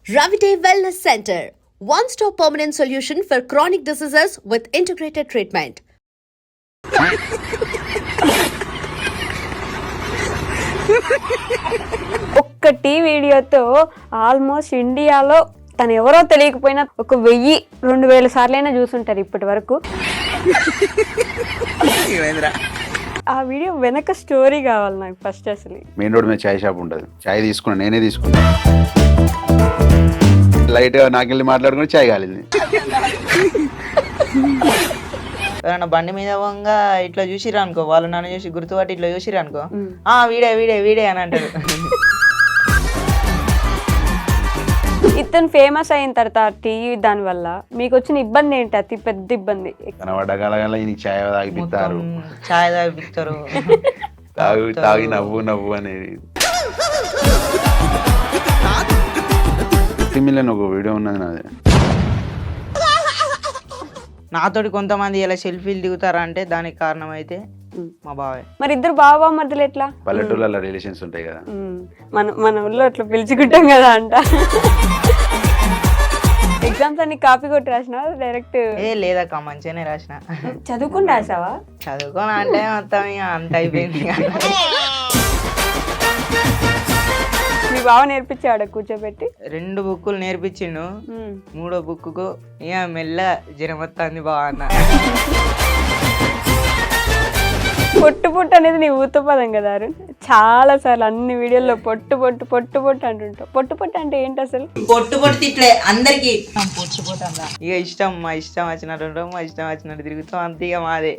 Ravite Wellness Center, one-stop permanent solution for chronic diseases with integrated treatment. ఒక్కటి వీడియోతో almost ఇండియాలో తను ఎవరో తెలియకపోయినా ఒక 1000-2000 సార్లైనా చూసుంటారు ఇప్పటి వరకు. ఆ వీడియో వెనక స్టోరీ కావాలి నాకు ఫస్ట్. అసలు మెయిన్ రోడ్ మీద చాయ్ షాప్ ఉంటుంది. చాయ్ తీసుకున్నా, నేనే తీసుకున్నా. లైట్గా నాకెళ్ళి మాట్లాడుకుని చాయ్ కాలింది. ఎవరైనా బండి మీద పోగా ఇట్లా చూసిరా అనుకో, వాళ్ళు నన్ను చూసి గుర్తుపట్టి ఇట్లా చూసిరా అనుకో, వీడే వీడే వీడే అని అంటారు. ఇతను ఫేమస్ అయిన తర్వాత టీవీ దాని వల్ల మీకు వచ్చిన ఇబ్బంది ఏంటి? అతి పెద్ద ఇబ్బంది. కనబడ్డగల చాయ్ తాగిపిస్తారు, ఛాయ్ తాగిపిస్తారు, తాగి నవ్వు నవ్వు అనేది. మిలియన్ ఒక వీడియో ఉన్నది నాది. నాతోటి కొంతమంది ఇలా సెల్ఫీలు దిగుతారా అంటే దానికి కారణం అయితే మా బావే. మరి ఇద్దరు బావ మధ్యలో ఎట్లా? పల్లెటూళ్ళలో రిలేషన్స్ ఉంటాయి కదా, మన ఊళ్ళో అట్లా పిలుచుకుంటాం కదా అంట. ఎగ్జామ్స్ అన్ని కాపీ కొట్టి రాసినా డైరెక్ట్? లేదక్క, మంచిగానే రాసిన. చదువుకుని రాసావా? చదువుకోని అంటే మొత్తం ఇక అంత అయిపోయింది. మీ బావ నేర్పించాడు కూర్చోబెట్టి? 2 బుక్కులు నేర్పించిండు. 3వ బుక్కు ఇక మెల్ల జ్వరం వస్తుంది బావ అన్న. పొట్టు పొట్టు అనేది నీ ఊత పదం కదా అరుణ్. చాలా సార్లు అన్ని వీడియోల్లో పొట్టు పొట్టు పొట్టు పొట్టు అంటుంటావు. పొట్టు పొట్టు అంటే ఏంటి అసలు? పొట్టు పొట్టు ఇట్లే అందరికి పొట్టు పొట్టు అందా. ఇక ఇష్టం, మా ఇష్టం వచ్చినట్టు ఉంటాం, మా ఇష్టం వచ్చినట్టు తిరుగుతాం, అంతే ఇక మాదే.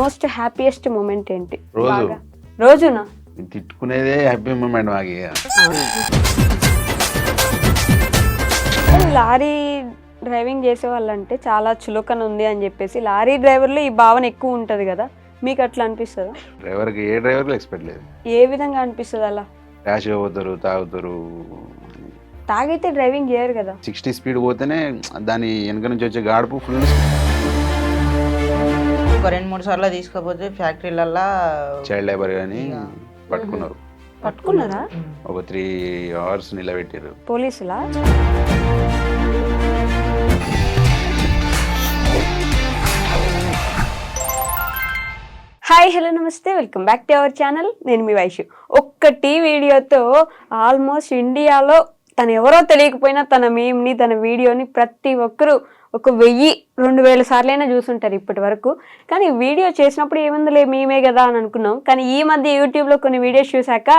మోస్ట్ హ్యాపీయెస్ట్ మూమెంట్ ఏంటి? రోజు రోజునా? తిట్టుకునేదే హ్యాపీ మూమెంట్ మాకు. లారీ డ్రైవింగ్ చేసే వాళ్ళంటే చాలా చులకన ఉంది అని చెప్పేసి లారీ డ్రైవర్లో ఈ భావన ఎక్కువ ఉంటుంది కదా, మీకు అట్లా అనిపిస్తుందా? డ్రైవర్కి ఏ డ్రైవర్కి ఎక్స్పెక్ట్ లేదు. ఏ విధంగా అనిపిస్తుంది అలా? ర్యాష్గా పోతారు, తాగుతారు. తాగైతే డ్రైవింగ్ చేయరు కదా. 60 స్పీడ్ పోతేనే దాని వెనక నుంచి వచ్చే గాడుపు ఫుల్. ఒక 2-3 సార్లు తీసుకపోతే ఫ్యాక్టరీలల్లా చైల్డ్ లేబర్ కానీ పట్టుకున్నారు. పట్టుకున్నారా? ఒక 3 అవర్స్ నిలబెట్టారు పోలీసులా? హాయ్, హలో, నమస్తే, welcome back to our channel. నేను మీ వైషు. ఒక్కటి వీడియోతో ఆల్మోస్ట్ ఇండియాలో తను ఎవరో తెలియకపోయినా తన మీమ్ని, తన వీడియోని ప్రతి ఒక్కరూ ఒక 1000-2000 సార్లైనా చూసుంటారు ఇప్పటి వరకు. కానీ వీడియో చేసినప్పుడు ఏముందిలే మేమే కదా అని అనుకున్నాం. కానీ ఈ మధ్య యూట్యూబ్లో కొన్ని వీడియోస్ చూశాక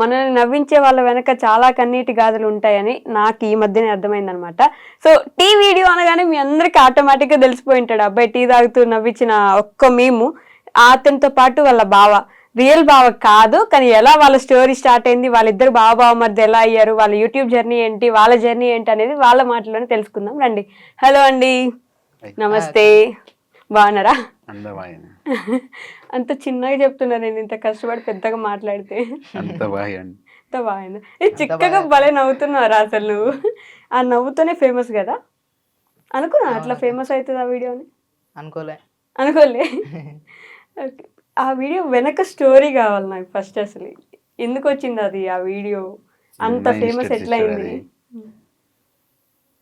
మనల్ని నవ్వించే వాళ్ళ వెనక చాలా కన్నీటి గాథలు ఉంటాయని నాకు ఈ మధ్యనే అర్థమైందనమాట. సో టీ వీడియో అనగానే మీ అందరికీ ఆటోమేటిక్గా తెలిసిపోయి ఉంటాడు, అబ్బాయి టీ తాగుతూ నవ్వించిన ఒక్క మీము. అతనితో పాటు వాళ్ళ బావ, రియల్ బావ కాదు కానీ ఎలా వాళ్ళ స్టోరీ స్టార్ట్ అయింది, వాళ్ళిద్దరు బావ మధ్య ఎలా అయ్యారు, వాళ్ళ యూట్యూబ్ జర్నీ ఏంటి, వాళ్ళ జర్నీ ఏంటి అనేది వాళ్ళ మాటలోనే తెలుసుకుందాం రండి. హలో అండి, నమస్తే, బాగున్నారా? అంత చిన్నగా చెప్తున్నా, నేను ఇంత కష్టపడి పెద్దగా మాట్లాడితే. అంత బాగుంది. చిక్కగా భలే నవ్వుతున్నారా అసలు నువ్వు? ఆ నవ్వుతోనే ఫేమస్ కదా అనుకున్నా. అట్లా ఫేమస్ అవుతుంది ఆ వీడియోని? అనుకోలే. ఆ వీడియో వెనక స్టోరీ కావాలి నాకు ఫస్ట్. అసలు ఎందుకు వచ్చింది అది? ఆ వీడియో అంత ఫేమస్ ఎట్లా అయింది?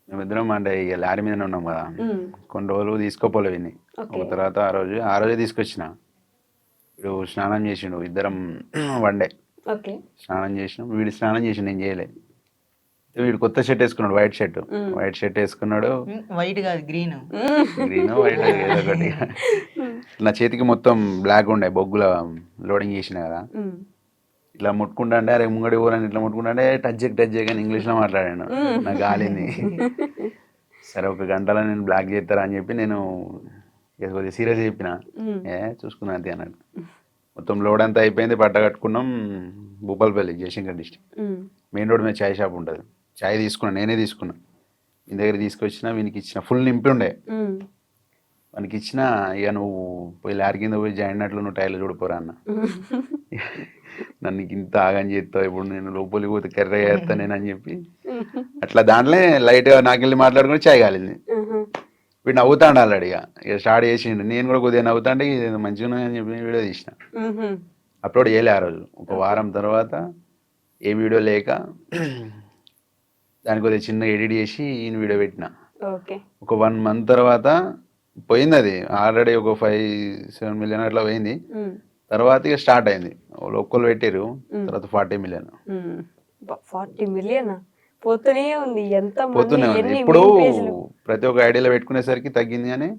మేమిద్దరం అంటే ఇక లారీ మీదనే ఉన్నాం కదా, కొన్ని రోజులు తీసుకోపోలే విని. ఒక తర్వాత ఆ రోజే తీసుకొచ్చిన. వీడు స్నానం చేసిండు, ఇద్దరం వన్డే స్నానం చేసినాం. వీడు స్నానం చేసిండు, నేను చేయలే. వీడు కొత్త షర్ట్ వేసుకున్నాడు, వైట్ షర్ట్ వేసుకున్నాడు. వైట్ కాదు, గ్రీన్ వైట్ ఏదో ఒకటి. నా చేతికి మొత్తం బ్లాక్ ఉండే, బొగ్గుల లోడింగ్ చేసిన కదా. ఇట్లా ముట్టుకుంటా అంటే అరే ముంగడి ఊరని ఇట్లా ముట్టుకుంటా అంటే టచ్ చేయగానే ఇంగ్లీష్లో మాట్లాడాను. నాకు గాలింది. సరే ఒక గంటలో నేను బ్లాక్ చేస్తారా అని చెప్పి నేను కొద్దిగా సీరియస్ చెప్పిన. చూసుకున్నా అంతే అన్నాడు. మొత్తం లోడ్ అంతా అయిపోయింది, పట్ట కట్టుకున్నాం. Bhupalpally, Jayashankar district. Main road మీద చాయ్ షాప్ ఉంటుంది. చాయ్ తీసుకున్నా, నేనే తీసుకున్నా. మీ దగ్గర తీసుకొచ్చిన, వీనికి ఇచ్చిన. ఫుల్ నింపి ఉండే వానికి ఇచ్చిన. ఇక నువ్వు పోయి లారీ కింద పోయి జాయిన్ అయినట్లు నువ్వు టైర్లు చూడిపోరా అన్న. నన్ను ఇంత ఆగని చేస్తావు, ఇప్పుడు నేను లోపలికి పోతే కర్ర చేస్తా నేను అని చెప్పి అట్లా దాంట్లో లైట్గా నాకెళ్ళి మాట్లాడుకుని చాయ్ కాలింది. వీడు నవ్వుతాడు ఆల్రెడీ. ఇక స్టార్ట్ చేసిండు. నేను కూడా కొద్దిగా నవ్వుతా అంటే ఇది మంచిగా ఉన్నాయని చెప్పి వీడియో తీసిన. అప్లోడ్ చేయలే ఆ రోజు. ఒక వారం తర్వాత ఏ వీడియో లేక దానికి కొద్దిగా చిన్న ఎడిట్ చేసి ఈయన వీడియో పెట్టిన. ఓకే. ఒక 1 month తర్వాత పోయింది, అది ఆల్రెడీ ఒక 5-7 million అట్లా పోయింది. తర్వాత ఇక స్టార్ట్ అయింది, ఒక్కళ్ళు పెట్టారు, తర్వాత 40 million. 40 million పోతూనే ఉంది. ఎంత పోతూనే ఉంది. ఇప్పుడు ప్రతి ఒక్క ఐడియాలో పెట్టుకునేసరికి తగ్గింది, కానీ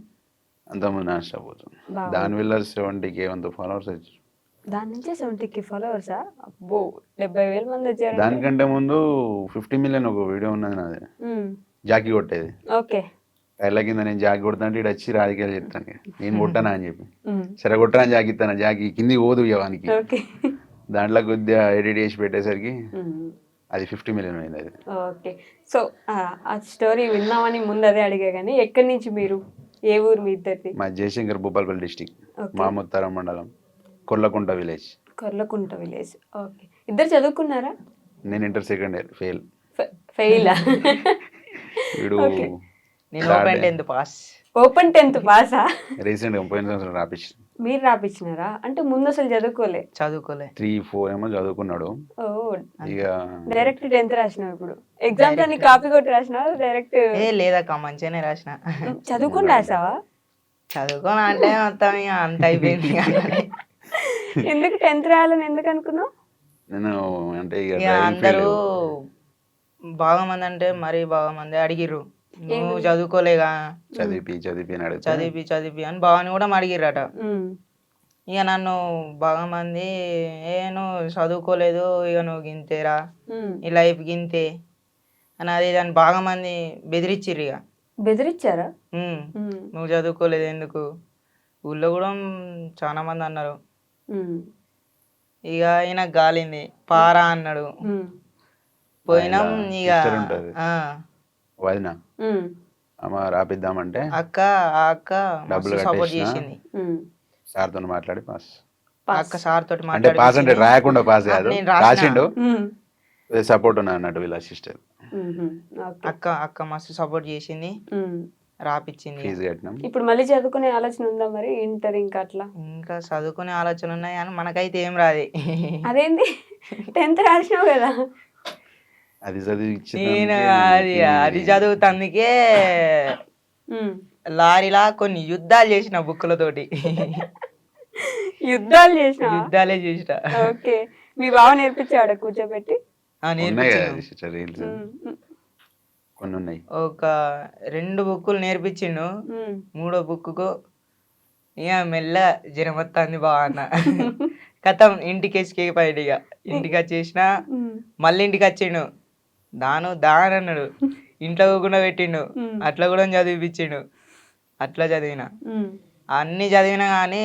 అంతకుముందు నాన్ స్టాప్ పోతుంది. దానివల్ల 70K ఫాలోవర్స్ వచ్చారు. దాని నుంచి 70K ఫాలోవర్సా? అబ్బో, 70,000 మంది వచ్చారు. దానికంటే ముందు 50 million ఒక వీడియో ఉన్నది నాది, జాకీ కొట్టేది. ఓకే. కైల కింద నేను జాకీ కొడతాంటే ఇటు వచ్చి రాజకీయాలు చెప్తాను, నేను కొట్టానా అని చెప్పి, సరే కొట్టా అని జాకీ ఇస్తాను, జాకీ కింది పోదు ఇవ్వడానికి. దాంట్లో కొద్దిగా ఎడిట్ చేసి పెట్టేసరికి అది 50 million అయింది అది. ఓకే. సో ఆ స్టోరీ విన్నామని ముందు అదే అడిగా, కానీ ఎక్కడి నుంచి మీరు, ఏ ఊరు మీ ఇద్దరిది? మా జయశంకర్ భూపాలపల్లి డిస్టిక్, మాముత్తారం మండలం, Korlakunta village. Korlakunta village. Okay. ఇద్దరు చదువుకున్నారా? నేను ఇంటర్ సెకండ్ ఇయర్ ఫెయిల్. ఫెయిలా? వీడు నేను open 10th pass. Open 10th పాసా? రీసెంట్గా పోయిన సంవత్సరం రాపించి. మీరు రాపించినారా? అంటే ముందు అసలు చదువుకోలే? 3-4 ఏమో చదువుకున్నాడు. ఓ, ఇక డైరెక్ట్ 10th రాసినావు. ఇప్పుడు ఎగ్జామ్స్ అన్ని కాపీ కొట్టి రాసినావా డైరెక్ట్? లేదక్క, మంచిగానే రాసిన. చదువుకొని రాసావా? చదువుకోని అంటే మొత్తం ఇక అంత అయిపోయింది. ఎందుకు 10th రాయాలని ఎందుకు అనుకున్నావు? నేను అంటే ఇక అందరూ బాగా మంది అంటే మరీ బాగా మంది అడిగిర్రు, నువ్వు చదువుకోలేగా, చదివి అని బావని కూడా అడిగిర్రట. ఇక నన్ను బాగా మంది నువ్వు చదువుకోలేదు, ఇక నువ్వు గింతేరా, ఈ లైఫ్ గింతే అని అది దాన్ని బాగా మంది బెదిరించిర్రు. ఇక బెదిరించారా? నువ్వు చదువుకోలేదు ఎందుకు, ఊళ్ళో కూడా చాలా మంది అన్నారు. ఇక ఈయన గాలింది, పారా అన్నాడు. పోయినాం. ఇక వదిన రాపిద్దామంటే అక్క డబ్బులు సపోర్ట్ చేసింది. సార్ తో మాట్లాడి పాస్. అక్క సార్ తోటి అంటే పాస్ అంటే రాయకుండా పాస్ కాదు, రాసిండు, సపోర్ట్ ఉన్నా అన్నట్టు వీళ్ళ సిస్టర్. అక్క మస్తు సపోర్ట్ చేసింది, రాపిచ్చింది. ఫీజు కట్టినాం. ఇప్పుడు మళ్ళీ చదువుకునే ఆలోచన ఉందా మరి? ఇంటర్ ఇంకా అట్లా ఇంకా చదువుకునే ఆలోచన ఉన్నాయి కానీ మనకైతే ఏం రాదు. అదేంటి? 10th రాసినావు కదా. అది చదివి అది చదువుతందుకే లారీలా కొన్ని యుద్ధాలు చేసిన బుక్కులతోటి. యుద్ధాలే చేసిన. ఓకే. మీ బావ నేర్పించాడు కూర్చోబెట్టి? కొన్ని ఉన్నాయి. ఒక 2 బుక్కులు నేర్పించిండు. 3వ బుక్కు ఇక మెల్ల జ్వరం వస్తుంది బాగా అన్న. కథం ఇంటికి ఎస్కేప్. ఇక ఇంటికి వచ్చేసిన, మళ్ళీ ఇంటికి వచ్చిండు, దాని అన్నాడు, ఇంట్లో కూడా పెట్టిండు, అట్లా కూడా చదివిపించిండు. అట్లా చదివిన, అన్ని చదివినా కానీ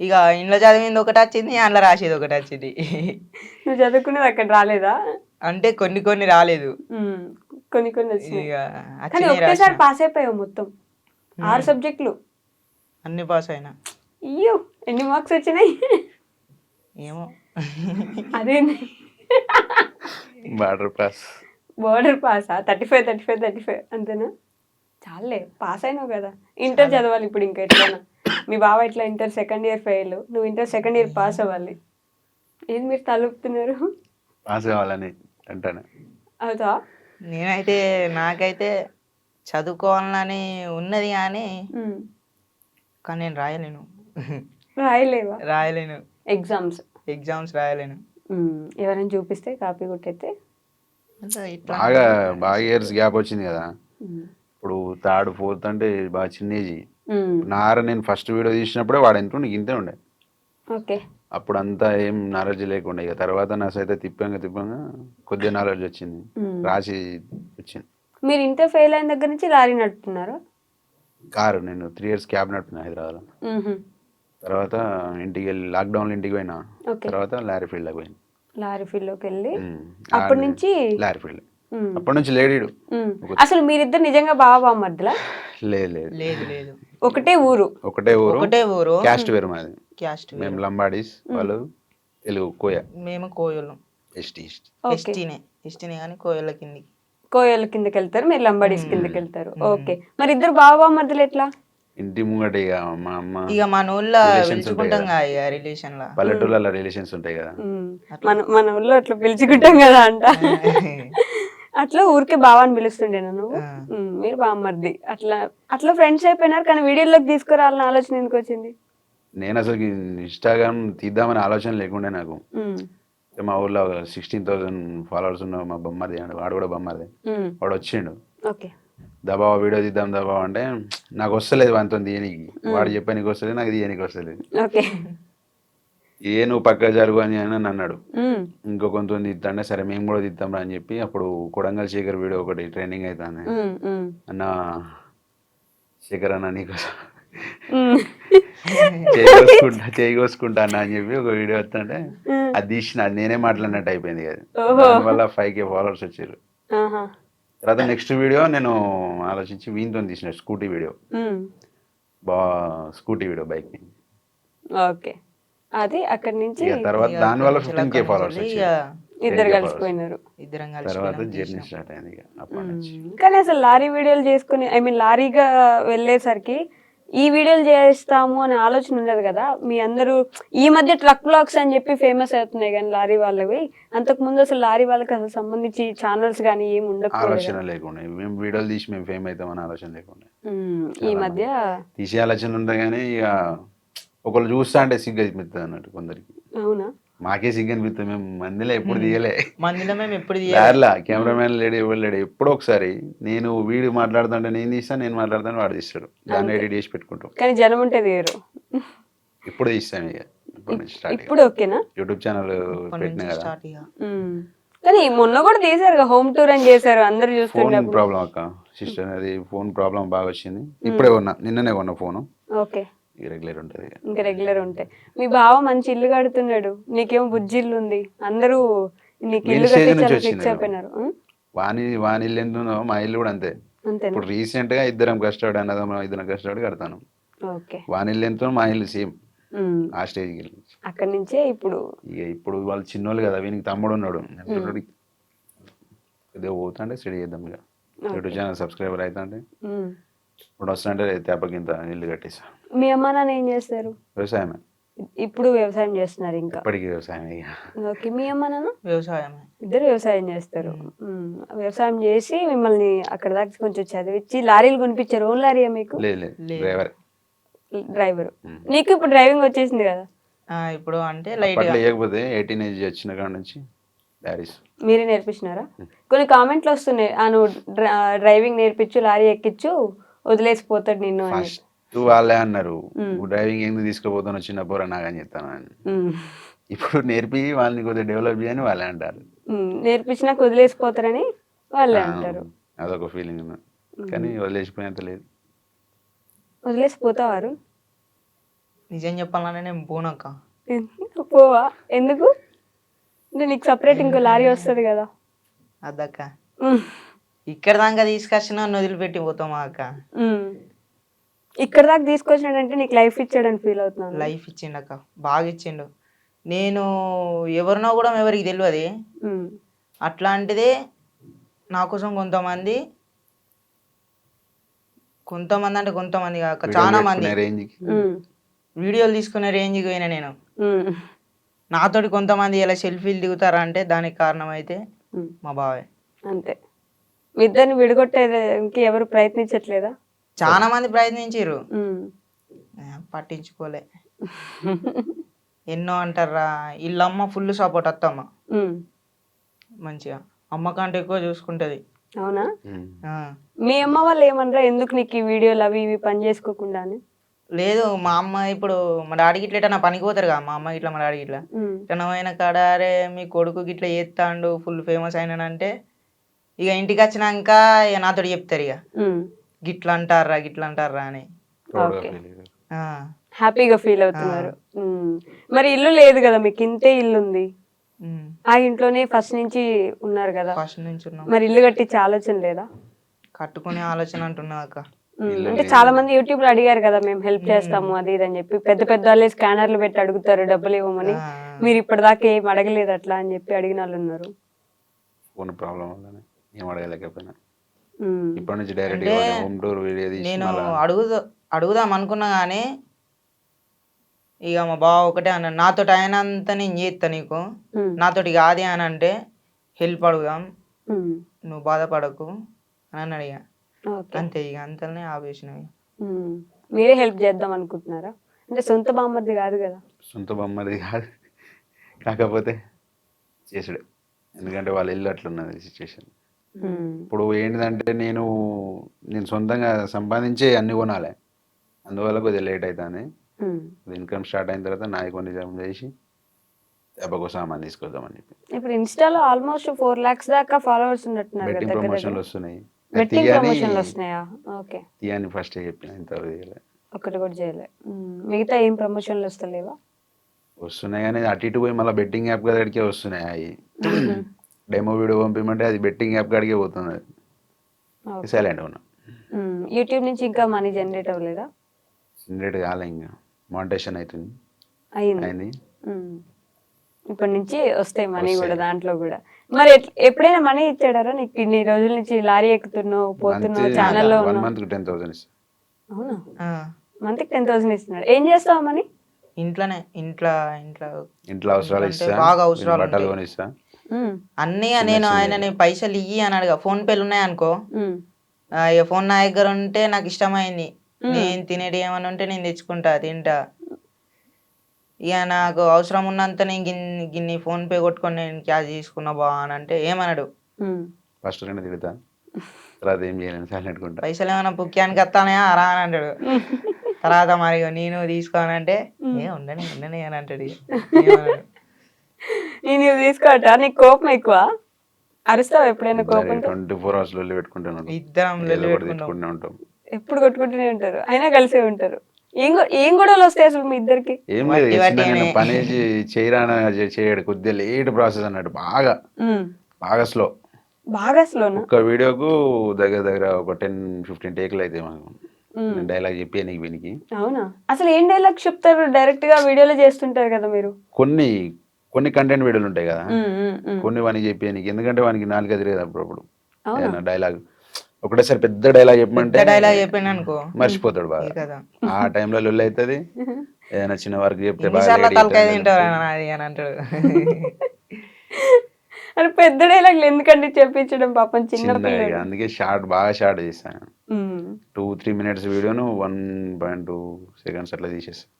ఇక ఇంట్లో చదివింది ఒకటి వచ్చింది, అందులో రాసేది ఒకటి వచ్చింది. నువ్వు చదువుకునేది అక్కడ రాలేదా? అంటే కొన్ని రాలేదు, కొన్ని ఒకేసారి పాస్ అయిపోయావు మొత్తం 6 సబ్జెక్టులు అన్ని పాస్ అయినా. అయ్యో, ఎన్ని మార్క్స్ వచ్చినాయి? ఏమో అదేంటి బార్డర్ పాసా? 35 అంతేనా? చాలే, పాస్ అయినావు కదా. ఇంటర్ చదవాలి ఇప్పుడు ఇంకా ఎట్లైనా. మీ బావ ఇట్లా ఇంటర్ సెకండ్ ఇయర్ ఫెయిల్, నువ్వు ఇంటర్ సెకండ్ ఇయర్ పాస్ అవ్వాలి. ఏం మీరు తలుపుతున్నారు? పాస్ కావాలని అంటాను. అవుతా? నాకైతే చదువుకోవాలని ఉన్నది కానీ నేను రాయలేను. రాయలేను. ఎగ్జామ్స్ రాయలేను. ఎవరైనా చూపిస్తే కాపీ కొట్టయితే బాగా ఇయర్స్ గ్యాప్ వచ్చింది కదా. ఇప్పుడు 3rd 4th అంటే బాగా చిన్న ఏజ్. నేను ఫస్ట్ వీడియో తీసినప్పుడే వాడు ఎంత ఉండే, ఇంతే ఉండే. ఓకే. అప్పుడు అంతా ఏం నాలెడ్జ్ లేకుండా, ఇక తర్వాత నా సైతే తిప్పంగా కొద్దిగా నాలెడ్జ్ వచ్చింది, రాసి వచ్చింది. మీరు ఇంటర్ ఫెయిల్ అయిన దగ్గర నుంచి లారీ నడుపుతున్నారు? కారు నేను 3 years క్యాబ్ నడుపుతున్నా హైదరాబాద్లో. తర్వాత ఇంటికి వెళ్ళి లాక్డౌన్లో ఇంటికి పోయినా, తర్వాత లారీ ఫీల్డ్లోకి పోయినా. లారీ ఫీల్డ్లోకి వెళ్ళి అప్పటి నుంచి లారీ ఫీల్డ్, అప్పటి నుంచి లేడీడు. అసలు మీరిద్దరు నిజంగా బావ మధ్యలో? లేదు. ఒకటే ఊరు. క్యాస్ట్ వేరు మాది. మేము లంబాడీస్, వాళ్ళు తెలుగు కోయ. మేము కోయలు. ఎస్టీనే కానీ కోయల కిందకి వెళ్తారు, మీరు లంబాడీస్ కిందకి వెళ్తారు. ఓకే. మరి ఇద్దరు బావ మధ్యలో ఎట్లా? ఇంటి ముంగట ఇక మా అమ్మ, ఇక మన ఊళ్ళో పిలుచుకుంటాం కదా, రిలేషన్ లా, పల్లెటూళ్ళ రిలేషన్స్ ఉంటాయి కదా, మన ఊళ్ళో అట్లా పిలుచుకుంటాం కదా అంట. అట్లా ఊరికే బావ అని పిలుస్తుండే నువ్వు ఆ. మీరు బామ్మర్ది అట్లా అట్లా ఫ్రెండ్స్ అయిపోయినారు. కానీ వీడియోలోకి తీసుకురావాలని ఆలోచన ఎందుకు వచ్చింది? నేను అసలు ఇన్స్టాగ్రామ్ తీద్దామని ఆలోచన లేకుండే నాకు. ఉమ్, మా ఊర్లో 16,000 ఫాలోవర్స్ ఉన్న మా బొమ్మది అండి, వాడు కూడా బొమ్మది, ఉమ్, వాడు వచ్చిండు. ఓకే. దబావ వీడియో తీద్దాం దబావ అంటే నాకు వస్తలేదు వానితో తీయనికి, వాడు చెప్పే నీకు వస్తలేదు, నాకు తీయనికి వస్తలేదు. ఓకే. నువ్వు పక్క జరుగు అని అని అన్నాడు. ఉమ్, ఇంకో కొంత తీద్దాంటే సరే మేము కూడా తీద్దాం అని చెప్పి అప్పుడు కొడంగల్ శేఖర్ వీడియో ఒకటి ట్రెండింగ్ అవుతాను. ఉమ్, ఉమ్, అన్న శేఖర్ అన్న నీకోసం ఉమ్, చేయి కోసుకుంటా అన్న అని చెప్పి ఒక వీడియో వస్తుంటే అది తీసిన, అది నేనే మాట్లాడినట్టు అయిపోయింది కదా. ఓహో. దానివల్ల 5K ఫాలోవర్స్ వచ్చారు. ఆహా. తర్వాత నెక్స్ట్ వీడియో నేను ఆలోచించి వీనితో తీసిన స్కూటీ వీడియో, ఉమ్, స్కూటీ వీడియో బైక్. ఓకే. అది అక్కడి నుంచి ఇక తర్వాత దానివల్ల 15K ఫాలోవర్స్ ఇక వచ్చారు. ఇద్దరు కలిసిపోయినారు. ఇద్దరం తర్వాత కలిసి జర్నీ స్టార్ట్ అయింది ఇక అప్పటి నుంచి. కానీ అసలు లారీ వీడియోలు చేసుకుని ఐ మీన్ లారీగా వెళ్ళేసరికి ఈ వీడియోలు చేస్తాము అనే ఆలోచన ఉండదు కదా. మీ అందరూ ఈ మధ్య ట్రక్ బ్లాగ్స్ అని చెప్పి ఫేమస్ అవుతున్నాయి కానీ లారీ వాళ్ళవి, అంతకు ముందు అసలు లారీ వాళ్ళకి అసలు సంబంధించి ఛానల్స్ కానీ ఏమి ఉండకపోలేదు. ఆలోచన లేకుండా మేము వీడియోలు తీసి మేము ఫేమ్ అవుతామని ఆలోచన లేకుండా. ఈ మధ్య తీసే ఆలోచన ఉంది కానీ ఇక ఒకళ్ళు చూస్తా అంటే సిగ్గు అనిపిస్తుంది అన్నట్టు కొందరికి. అవునా? మాకే సిగ్గు అనిపిస్తుంది, మేము మందిలో ఎప్పుడు తీయలే. మందిలో మేము ఎప్పుడు దారిలా కెమెరామెన్ లేడు, ఎవరు లేడు. ఎప్పుడో ఒకసారి నేను వీడియో మాట్లాడుతుంటే నేను తీస్తాను, నేను మాట్లాడుతాను వాడు తీస్తాడు, దాన్ని ఎడిట్ చేసి పెట్టుకుంటాం. కానీ జనం ఉంటే తీయరు. ఇప్పుడు తీస్తాం ఇక ఇప్పటి నుంచి స్టార్ట్. ఇప్పుడు ఓకేనా? యూట్యూబ్ ఛానల్ పెట్టినా కదా. స్టార్ట్ ఇక కానీ మొన్న కూడా తీసారు, హోమ్ టూర్ అని చేశారు, అందరు ఫోన్ చూస్తుండే. ప్రాబ్లం అక్క, సిస్టర్, అది ఫోన్ ప్రాబ్లం బాగా వచ్చింది. ఇప్పుడే కొన్నా, నిన్ననే కొన్నా ఫోను. ఓకే. రెగ్యులర్ ఉంటుంది ఇక. ఇంకా రెగ్యులర్ ఉంటాయి. మీ బావ మంచి ఇల్లు కడుతున్నాడు, నీకేమో బుజ్జి ఇల్లు ఉంది, అందరూ నీకు ఇల్లు స్టేజ్ నుంచి కట్టించాలని వచ్చింది ఫిక్స్ అయిపోయినారు. వాని ఇల్లు ఎంత ఉందో మా ఇల్లు కూడా అంతే. అంతేనా? ఇప్పుడు రీసెంట్ గా ఇద్దరం కష్టపడి అన్నదమ్ములం ఇద్దరం కష్టపడి కడతాను. ఓకే. వాని ఇల్లు ఎంతో మా ఇల్లు సేమ్. ఆ స్టేజ్కి వెళ్ళి అక్కడి నుంచే ఇప్పుడు ఇక ఇప్పుడు వాళ్ళు చిన్నోళ్ళు కదా, వీనికి తమ్ముడు ఉన్నాడు. ఇదే పోతుంటే స్టడీ చేద్దాం ఇక. యూట్యూబ్ ఛానల్ సబ్స్క్రైబర్ అవుతా అంటే ఇప్పుడు వస్తుంటే తేపకింత ఇల్లు కట్టేసా. మీ అమ్మ నాన్న ఏం చేస్తారు? వ్యవసాయమే, ఇప్పుడు వ్యవసాయం చేస్తున్నారు ఇంకా? ఇప్పటికీ వ్యవసాయం ఇక. ఓకే. మీ అమ్మ నాన్న? వ్యవసాయం. ఇద్దరు వ్యవసాయం చేస్తారు. వ్యవసాయం చేసి మిమ్మల్ని అక్కడ దాకా కొంచెం చదివించి లారీలు కొనిపించారు. ఓన్ లారీయా మీకు? లేదు డ్రైవర్. డ్రైవర్. నీకు ఇప్పుడు డ్రైవింగ్ వచ్చేసింది కదా? ఇప్పుడు అంటే లైట్ అప్పట్లో లేకపోతే 18 ఏజ్ వచ్చిన కాడ నుంచి లారీస్ మీరే నేర్పించినారా? కొన్ని కామెంట్లు వస్తున్నాయి, నువ్వు డ్రైవింగ్ నేర్పించు, లారీ ఎక్కించు, వదిలేసిపోతాడు నిన్ను అని. ఫస్ట్ వాళ్ళే అన్నారు, డ్రైవింగ్ ఎందుకు తీసుకుపోతాను చిన్న పోరా నాకని చెప్తాను అని. ఇప్పుడు నేర్పి వాళ్ళని కొద్దిగా డెవలప్ చేయని వాళ్ళే అంటారు. నేర్పించినాక వదిలేసిపోతారని వాళ్ళే అంటారు. అదొక ఫీలింగ్ ఉంది, కానీ వదిలేసిపోయేంత లేదు. వదిలేసిపోతావారు? నిజం చెప్పాలనే నేను పోనక్క. పోవా? ఎందుకు? అంటే నీకు సపరేట్ ఇంకో లారీ వస్తుంది కదా. అదక్క ఇక్కడ దాకా తీసుకొచ్చిన నన్ను వదిలిపెట్టి పోతామా అక్క? ఇక్కడ దాకా తీసుకొచ్చినాడంటే నీకు లైఫ్ ఇచ్చాడని ఫీల్ అవుతున్నాను. లైఫ్ ఇచ్చిండక్క, బాగా ఇచ్చిండు. నేను ఎవరినో కూడా ఎవరికి తెలియదు, అట్లాంటిదే నా కోసం కొంతమంది అంటే కొంతమంది కాక చాలా మంది వీడియోలు తీసుకునే రేంజ్కి పోయినా నేను. నాతోటి కొంతమంది ఇలా సెల్ఫీలు దిగుతారా అంటే దానికి కారణం అయితే మా బావే. అంతే. మీ ఇద్దరిని విడగొట్టేదానికి ఎవరు ప్రయత్నించట్లేదా? చాలా మంది ప్రయత్నించారు, పట్టించుకోలే. ఎన్నో అంటారా, వీళ్ళమ్మ ఫుల్ సపోర్ట్, అత్తమ్మ మంచిగా అమ్మ కంటే ఎక్కువ చూసుకుంటది. అవునా? మీ అమ్మ వాళ్ళు ఏమన్నారా ఎందుకు నీకు ఈ వీడియోలు అవి ఇవి పని చేసుకోకుండా అని? లేదు, మా అమ్మ ఇప్పుడు మా డాడీకి ఇట్లా నా పనికి పోతారు కదా, మా అమ్మ ఇట్లా మా డాడీ ఇట్లా పోయిన కాడ అరే మీ కొడుకు ఇట్లా చేస్తాడు ఫుల్ ఫేమస్ అయినానంటే ఇక ఇంటికి వచ్చినాక ఇక నాతో చెప్తారు ఇక గిట్లా అంటారా అని. హ్యాపీగా ఫీల్ అవుతున్నారు. మరి ఇల్లు లేదు కదా మీకు, ఇంతే ఇల్లు ఉంది, ఆ ఇంట్లోనే ఫస్ట్ నుంచి ఉన్నారు కదా. ఫస్ట్ నుంచి ఉన్నాం. మరి ఇల్లు కట్టించే ఆలోచన లేదా? కట్టుకునే ఆలోచన అంటున్నా అక్క. అంటే చాలా మంది యూట్యూబ్ లో అడిగారు కదా, మేము హెల్ప్ చేస్తాము అది ఇది అని చెప్పి, పెద్ద పెద్ద వాళ్ళే స్కానర్లు పెట్టి అడుగుతారు డబ్బులు ఇవ్వమని. మీరు ఇప్పటిదాకా ఏం అడగలేదు అట్లా అని చెప్పి అడిగిన వాళ్ళు ఉన్నారు. ఫోన్ ప్రాబ్లం వల్లనే ఏం అడగలేకపోయినా. ఇప్పటి నుంచి డైరెక్ట్ హోమ్ టూర్ వీడియో తీసి నేను అడుగుదాం అనుకున్నా కానీ ఇక మా బావ ఒకటే అన్నాడు, నాతోటి అయినంత నేను చేస్తా, నీకు నాతోటి కాదే అని అంటే హెల్ప్ అడుగుదాం, ఉమ్, నువ్వు బాధపడకు అని అడిగా. ఓకే. అంతే ఇక అంతనే ఆపేసినవి. ఉమ్, మీరే హెల్ప్ చేద్దాం అనుకుంటున్నారా? అంటే సొంత బామ్మర్ది కాదు కదా. సొంత బొమ్మది కాదు, కాకపోతే చేసుడే. ఎందుకంటే వాళ్ళ ఇల్లు అట్లున్నది సిచ్యువేషన్. ఉమ్, ఇప్పుడు ఏంటిదంటే నేను సొంతంగా సంపాదించే అన్ని కొనాలి, అందువల్ల కొద్దిగా లేట్ అవుతుంది. ఉమ్. ఇన్కమ్ స్టార్ట్ అయిన తర్వాత నాది కొన్ని జమ చేసి దెబ్బకు సామాన్ తీసుకొద్దామని చెప్పి. ఇప్పుడు ఇన్స్టాలో ఆల్మోస్ట్ 4 lakhs దాకా ఫాలోవర్స్ ఉన్నట్టున్నారు కదా బెట్టింగ్ దగ్గర ప్రమోషన్లు దగ్గర. వస్తున్నాయి. బెట్టింగ్ ప్రమోషన్లు వస్తున్నాయా? ఓకే. తీయని ఫస్ట్ చెప్పిన ఇంతవరకు చేయలే. ఒకటి కూడా చేయలే. మిగతా ఏం ప్రమోషన్లు వస్తలేవా? వస్తున్నాయి కానీ అటు ఇటు పోయి మళ్ళీ బెట్టింగ్ యాప్ కాడికే వస్తున్నాయి. అవి డెమో వీడియో పంపిమంటే అది బెట్టింగ్ యాప్ కాడికే పోతుంది. ఓకే. సైలెంట్ ఉన్నా. యూట్యూబ్ నుంచి ఇంకా మనీ జనరేట్ అవ్వలేదా? జనరేట్ కాలే, ఇంకా మానిటేషన్ అవుతుంది, అయింది. అయింది. ఉమ్. ఇప్పటి నుంచి వస్తాయి మనీ కూడా వస్తాయి. దాంట్లో కూడా. మరి ఎప్పుడైనా మనీ ఇచ్చాడారా నీకు? ఇన్ని రోజుల నుంచి లారీ ఎక్కుతున్నావు, పోతున్నావు, ఛానల్లో 1 ఉన్నావు. month 10,000 ఇస్తా. అవునా? ఆ, మంత్కి 10,000 ఇస్తున్నాడు. ఏం చేస్తావు మనీ? ఇంట్లోనే ఇంట్లో ఇంట్లో ఇంట్లో అవసరాలు అంటే ఇస్తా, బాగా అవసరాలు బట్టలు ఉంటాయి. కొనిస్తా. అన్నీ నేను ఆయనని పైసలు ఇయ్యి అని అడగా. ఫోన్ పేలు ఉన్నాయి అనుకో, ఇక ఫోన్ నా దగ్గర ఉంటే నాకు ఇష్టమైంది, నేను తినేది ఏమని ఉంటే నేను తెచ్చుకుంటా, తింటా. ఇక నాకు అవసరం ఉన్నంత నేను గిన్ని ఫోన్ పే కొట్టుకొని నేను క్యాష్ తీసుకున్నా బా అని అంటే ఏమన్నాడు. ఫస్ట్ 2 తిడతా, తర్వాత ఏం చేయలేను, సైలెంట్ ఉంటా. పైసలు ఏమైనా పుక్యానికి వస్తానయా రా అని అంటాడు. తర్వాత మరి ఇక నేను తీసుకోనంటే ఏ ఉండని ఉండని అని అంటాడు. ఇక ఏమన్నాడు. నేను తీసుకోవటా? నీకు కోపం ఎక్కువ? అరుస్తావు ఎప్పుడైనా కోపం? 24 hours లొల్లి పెట్టుకుంటాను, ఇద్దరం ఏదో లొల్లి ఒకటి పెట్టుకుంటాం. తిట్టుకుంటూనే ఉంటాం. ఎప్పుడు కొట్టుకుంటూనే ఉంటారు, అయినా కలిసే ఉంటారు. ఏం గొడవలు వస్తాయి అసలు మీ ఇద్దరికి? ఏం లేదు, వట్టి చిన్నగా వట్టిగానే. పని చేయరాన చేయడు, కొద్దిగా లేట్ ప్రాసెస్ అన్నట్టు, బాగా బాగా స్లో. బాగా స్లోనా? ఒక్క వీడియోకు దగ్గర దగ్గర ఒక 10-15 టేకులు అయితే మాకు. నేను డైలాగ్ చెప్పి నీకు వీనికి అవునా? అసలు ఏం డైలాగ్ చెప్తారు? డైరెక్ట్ గా వీడియోలో చేస్తుంటారు కదా మీరు. కొన్ని కంటెంట్ వీడియోలు ఉంటాయి కదా, కొన్ని వానికి చెప్పి నీకు, ఎందుకంటే వానికి 4 తిరిగేది అప్పుడప్పుడు డైలాగ్. ఒకటేసారి పెద్ద డైలాగ్ చెప్పమంటే డైలాగ్ చెప్పాను అనుకో మర్చిపోతాడు బాగా. ఈ కదా ఆ టైంలో లొల్లి అవుతుంది. ఏదైనా చిన్న వరకు చెప్తే బాగా ఎన్నిసార్లు లేట్ తలకాయ అవుతుంది. తింటావు అది అని అంటాడు. అని పెద్ద డైలాగ్లు ఎందుకండి చెప్పించడం, పాపం చిన్న చిన్నగా ఇక పిల్లలు. అందుకే బాగా షార్ట్ చేస్తాను. 2-3 minutes వీడియోను 1.2 seconds అట్లా తీసేస్తాను.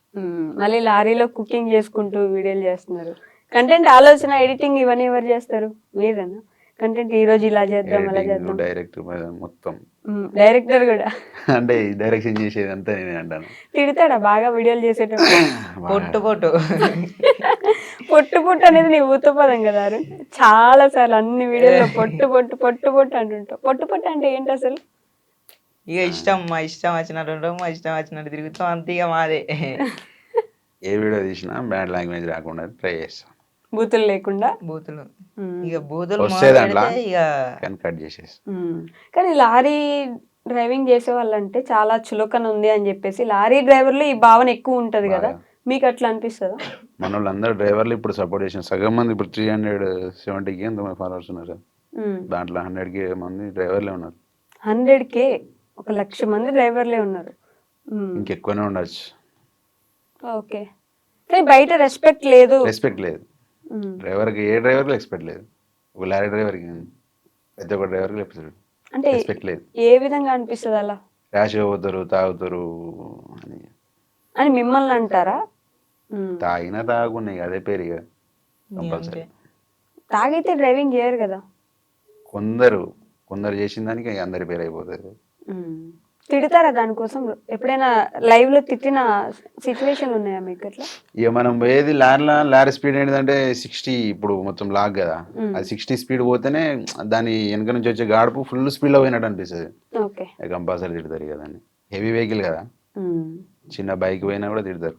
మళ్ళీ లారీలో కుకింగ్ చేసుకుంటూ వీడియోలు చేస్తున్నారు. కంటెంట్ ఆలోచన, ఎడిటింగ్ ఇవన్నీ ఎవరు చేస్తారు? మీరేనా? కంటెంట్ ఈ రోజు ఇలా చేద్దాం, అలా చేద్దాం. డైరెక్ట్ మొత్తం, డైరెక్టర్ కూడా అంటే డైరెక్షన్ చేసేది అంతా నేనే అంటాను. తిడతాడా బాగా వీడియోలు చేసేటప్పుడు? పొట్టు పొట్టు పొట్టు పొట్టు అనేది నీ ఊతపదం కదా అరుణ్. చాలా సార్లు అన్ని వీడియోలో పొట్టు పొట్టు పొట్టు పొట్టు అంటుంటావు. పొట్టు పొట్టు అంటే ఏంటి అసలు? ఇక మా ఇష్టం వచ్చినట్టు ఉంటాం, మా ఇష్టం వచ్చినట్టు తిరుగుతాం, అంతే ఇక మాదే. ఏ వీడియో తీసినా బ్యాడ్ లాంగ్వేజ్ రాకుండా ట్రై చేస్తాం, బూతులు లేకుండా. బూతులు ఇక బూతులు వస్తే మొదలు దాంట్లో పెడితే ఇక కానీ కట్ చేసేస్తాం. కానీ లారీ డ్రైవింగ్ చేసే వాళ్ళంటే చాలా చులకన ఉంది అని చెప్పేసి లారీ డ్రైవర్లు ఈ భావన ఎక్కువ ఉంటది కదా, మీకు అట్లా అనిపిస్తుందా? మన వాళ్ళందరూ డ్రైవర్లు ఇప్పుడు సపోర్ట్ చేసిన సగం మంది ఇప్పుడు 370K ఎంతమంది ఫాలోవర్స్ ఉన్నారు, దాంట్లో 100K మంది డ్రైవర్లే ఉన్నారు. 100K 1,00,000 మంది డ్రైవర్లే ఉన్నారు. ఇంకెక్కువనే ఉండొచ్చు. ఓకే. కానీ బయట రెస్పెక్ట్ లేదు. రెస్పెక్ట్ లేదు డ్రైవర్కి, ఏ డ్రైవర్కి రెస్పెక్ట్ లేదు. ఒక లారీ డ్రైవర్కి, ప్రతి ఒక్క డ్రైవర్కి అంటే రెస్పెక్ట్ లేదు. ఏ విధంగా అనిపిస్తుంది అలా? ర్యాష్గా పోతారు, తాగుతారు అని మిమ్మల్ని అంటారా? తాగినా తాగున్నాయి అదే పేరు ఇక కంపల్సరీ. తాగైతే డ్రైవింగ్ చేయరు కదా. కొందరు చేసిన దానికి అందరి పేరు అయిపోతుంది. తిడతారా దానికోసం? ఎప్పుడైనా లైవ్ లో తిట్టిన సిచ్యువేషన్ ఉన్నాయా మీకు అట్లా? ఇక మనం పోయేది లారీ స్పీడ్ ఏంటంటే 60, ఇప్పుడు మొత్తం లాగ్ కదా, అది 60 స్పీడ్ పోతేనే దాని వెనక నుంచి వచ్చే గాడుపు ఫుల్ స్పీడ్ లో పోయినట్టు అనిపిస్తుంది. ఓకే. కంపల్సరీ తిడతారు కదా, దాన్ని హెవీ వెహికల్ కదా, చిన్న బైక్ పోయినా కూడా తిడతారు.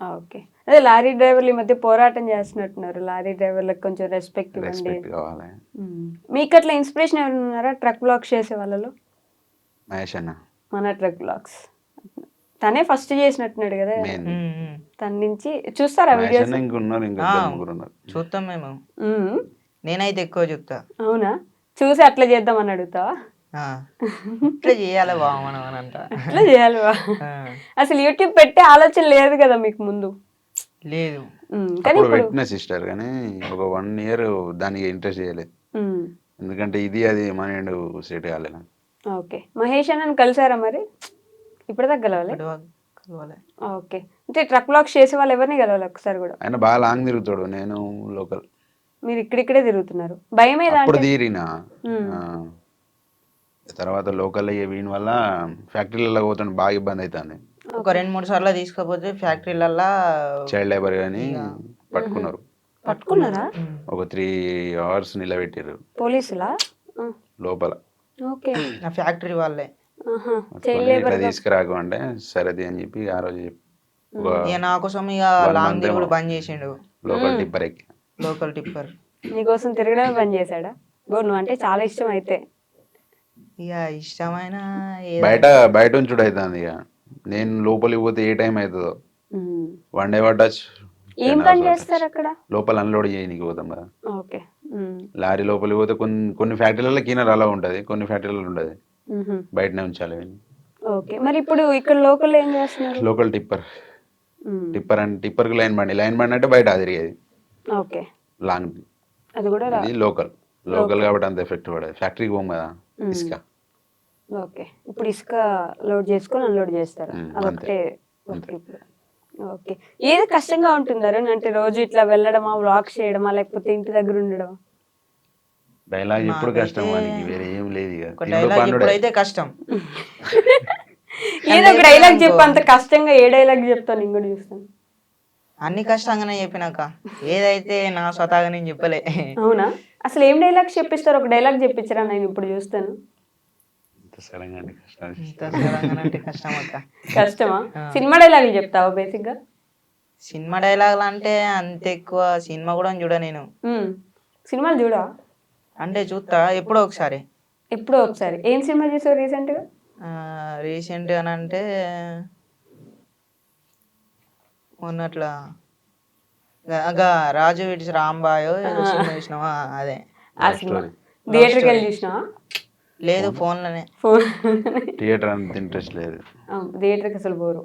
ఓకే. అదే లారీ డ్రైవర్లు ఈ మధ్య పోరాటం చేస్తున్నట్టున్నారు, లారీ డ్రైవర్లకు కొంచెం రెస్పెక్ట్ ఇవ్వండి. రెస్పెక్ట్ కావాలి. మీకు అట్లా ఇన్స్పిరేషన్ ఎవరు ఉన్నారా ట్రక్ బ్లాగ్స్ చేసే వాళ్ళలో? మహేష్ అన్న, మన ట్రక్ బ్లాగ్స్ తనే ఫస్ట్ చేసినట్టున్నాడు కదా, మెయిన్ తన నుంచి చూస్తారా వీడియోస్? ఇంకున్నారు, ఇంకా ముగ్గురు ఉన్నారు. చూస్తాం మేము. నేనైతే ఎక్కువ చూస్తా. అవునా? చూసి అట్లా చేద్దామని అడుగుతావా? ఇట్లా చేయాలి బా మనం అని అంట. అట్లా చేయాలి బా. అసలు యూట్యూబ్ పెట్టే ఆలోచన లేదు కదా మీకు ముందు? లేదు. కానీ ఇప్పుడు పెట్టిన సిస్టర్ కానీ ఒక 1 year దానికి ఇంట్రెస్ట్ చేయలేదు. ఎందుకంటే ఇది అది మైండ్ సెట్ కాలేదు. ఓకే. మహేష్ అన్నని కలిసారా మరి? ఇప్పటిదాకా కలవాలి. ఇప్పటి వరకు కలవలే. ఓకే. అంటే ట్రక్ బ్లాక్స్ చేసే వాళ్ళు ఎవరిని కలవాలి ఒక్కసారి కూడా? ఆయన బాగా లాంగ్ తిరుగుతాడు, నేను లోకల్. మీరు ఇక్కడిక్కడే తిరుగుతున్నారు. భయం ఏదా అప్పుడు అంటే? తీరినా తర్వాత లోకల్ వీని వల్ల ఫ్యాక్టరీలలో పోతాను, బాగా ఇబ్బంది అవుతుంది. ఒక 2-3 సార్లు తీసుకపోతే ఫ్యాక్టరీలల్లా చైల్డ్ లేబర్ అని పట్టుకున్నారు. పట్టుకున్నారా? ఒక 3 hours నిలబెట్టారు పోలీసులా? లోపల. ఓకే. నా ఫ్యాక్టరీ వాళ్ళే. చైల్డ్ ఇట్లా లేబర్. తీసుకురాకు అంటే సరేది అని చెప్పి ఆ రోజు ఇక నా కోసం ఇక 1 లాంగ్ month తిరుగుడు ఏమో బంద్ చేసిండు. లోకల్ టిప్పర్ ఎక్కి. Local tipper. నీకోసం తిరగడమే పని చేశాడా? నువ్వు అంటే చాలా ఇష్టం అయితే. ఇక ఇష్టమైన బయట ఉంచుడు అవుతుంది. ఇక నేను లోపలికి పోతే ఏ టైం అవుతుందో, వన్ డే పట్టచ్చు. ఏం పని చేస్తారు అక్కడ? లోపల అన్లోడ్ చేయనీకి పోతాం కదా. ఓకే. లారీ లోపలికి పోతే కొన్ని ఫ్యాక్టరీలలో క్లీనర్ అలా ఉంటుంది, కొన్ని ఫ్యాక్టరీలలో ఉండదు, బయటనే ఉంచాలి. ఓకే. మరి ఇప్పుడు ఇక్కడ లోకల్ ఏం చేస్తున్నారు? Local tipper. టిప్పర్కి లైన్ బండి అంటే బయట తిరిగేది. ఓకే. లాంగ్ అది కూడా అది లోకల్ కాబట్టి అంత ఎఫెక్ట్ పడదు. ఫ్యాక్టరీకి పోం కదా ఇసుక. ఓకే. ఇప్పుడు ఇసుక లోడ్ చేసుకొని అన్లోడ్ చేస్తారు, అదొకటే. ఓకే. ఏది కష్టంగా ఉంటుందారు అంటే రోజు ఇట్లా వెళ్ళడమా, వ్లాగ్స్ చేయడమా, లేకపోతే ఇంటి దగ్గర ఉండడమా? డైలాగ్ ఎప్పుడు కష్టం, వానికి వేరే ఏం లేదు. ఇక ఒక డైలాగ్ ఎప్పుడైతే కష్టం. ఏదో ఒక డైలాగ్ చెప్పు, అంత కష్టంగా ఏ డైలాగ్ చెప్తాను నేను కూడా చూస్తాను. అన్ని కష్టంగానే చెప్పినాక ఏదైతే నా స్వతహాగా నేను చెప్పలే. అవునా? అసలు ఏం డైలాగ్స్ చెప్పిస్తారు? ఒక డైలాగ్ చెప్పించరా, నేను ఇప్పుడు చూస్తాను. ఇంత సడన్గా అంటే కష్టం అక్క. కష్టమా? సినిమా డైలాగులు చెప్తావా బేసిక్ గా? సినిమా డైలాగులు అంటే అంత ఎక్కువ సినిమా కూడా చూడ నేను. సినిమాలు చూడా? అంటే చూస్తా ఎప్పుడో ఒకసారి. ఎప్పుడో ఒకసారి. ఏం సినిమా చూసావు రీసెంట్ గా? రీసెంట్ గా అంటే మొన్నట్లా రాజు విడిచి రాంబాయో ఏదో సినిమా చూసినావా? అదే ఆ సినిమా థియేటర్కి వెళ్ళి చూసినావా? లేదు, ఫోన్లోనే. థియేటర్ అంత ఇంట్రెస్ట్ లేదు. థియేటర్కి అసలు పోరు.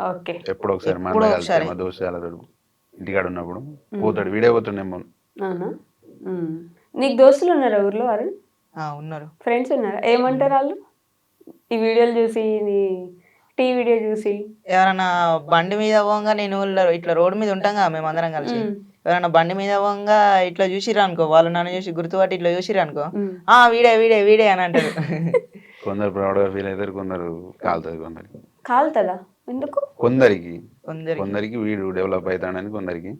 ఓకే. ఎప్పుడు ఒకసారి మా దోస్తు ఇంటికాడ ఉన్నప్పుడు పోతాడు, వీడియో పోతుండేమో. అవునా? నీకు దోస్తులు ఉన్నారా ఊర్లో? అరుణ్ ఉన్నారు. ఫ్రెండ్స్ ఉన్నారా? ఏమంటారు వాళ్ళు ఈ వీడియోలు చూసి, నీ టీ వీడియో చూసి? ఎవరన్నా బండి మీద పోగా, నేను ఇట్లా రోడ్డు మీద ఉంటాం కదా మేము అందరం కలిసి, ఎవరన్నా బండి మీద పోగా ఇట్లా చూసిరా అనుకో, వాళ్ళు నన్ను చూసి గుర్తుపట్టి ఇట్లా చూసిరా అనుకో, వీడే వీడే వీడే అని అంటారు. కొందరు ప్రౌడ్గా ఫీల్ అవుతారు, కొందరు కాలుతుంది. కాలుతుందా? ఎందుకు? కొందరికి వీడు డెవలప్ అవుతాడని, కొందరికి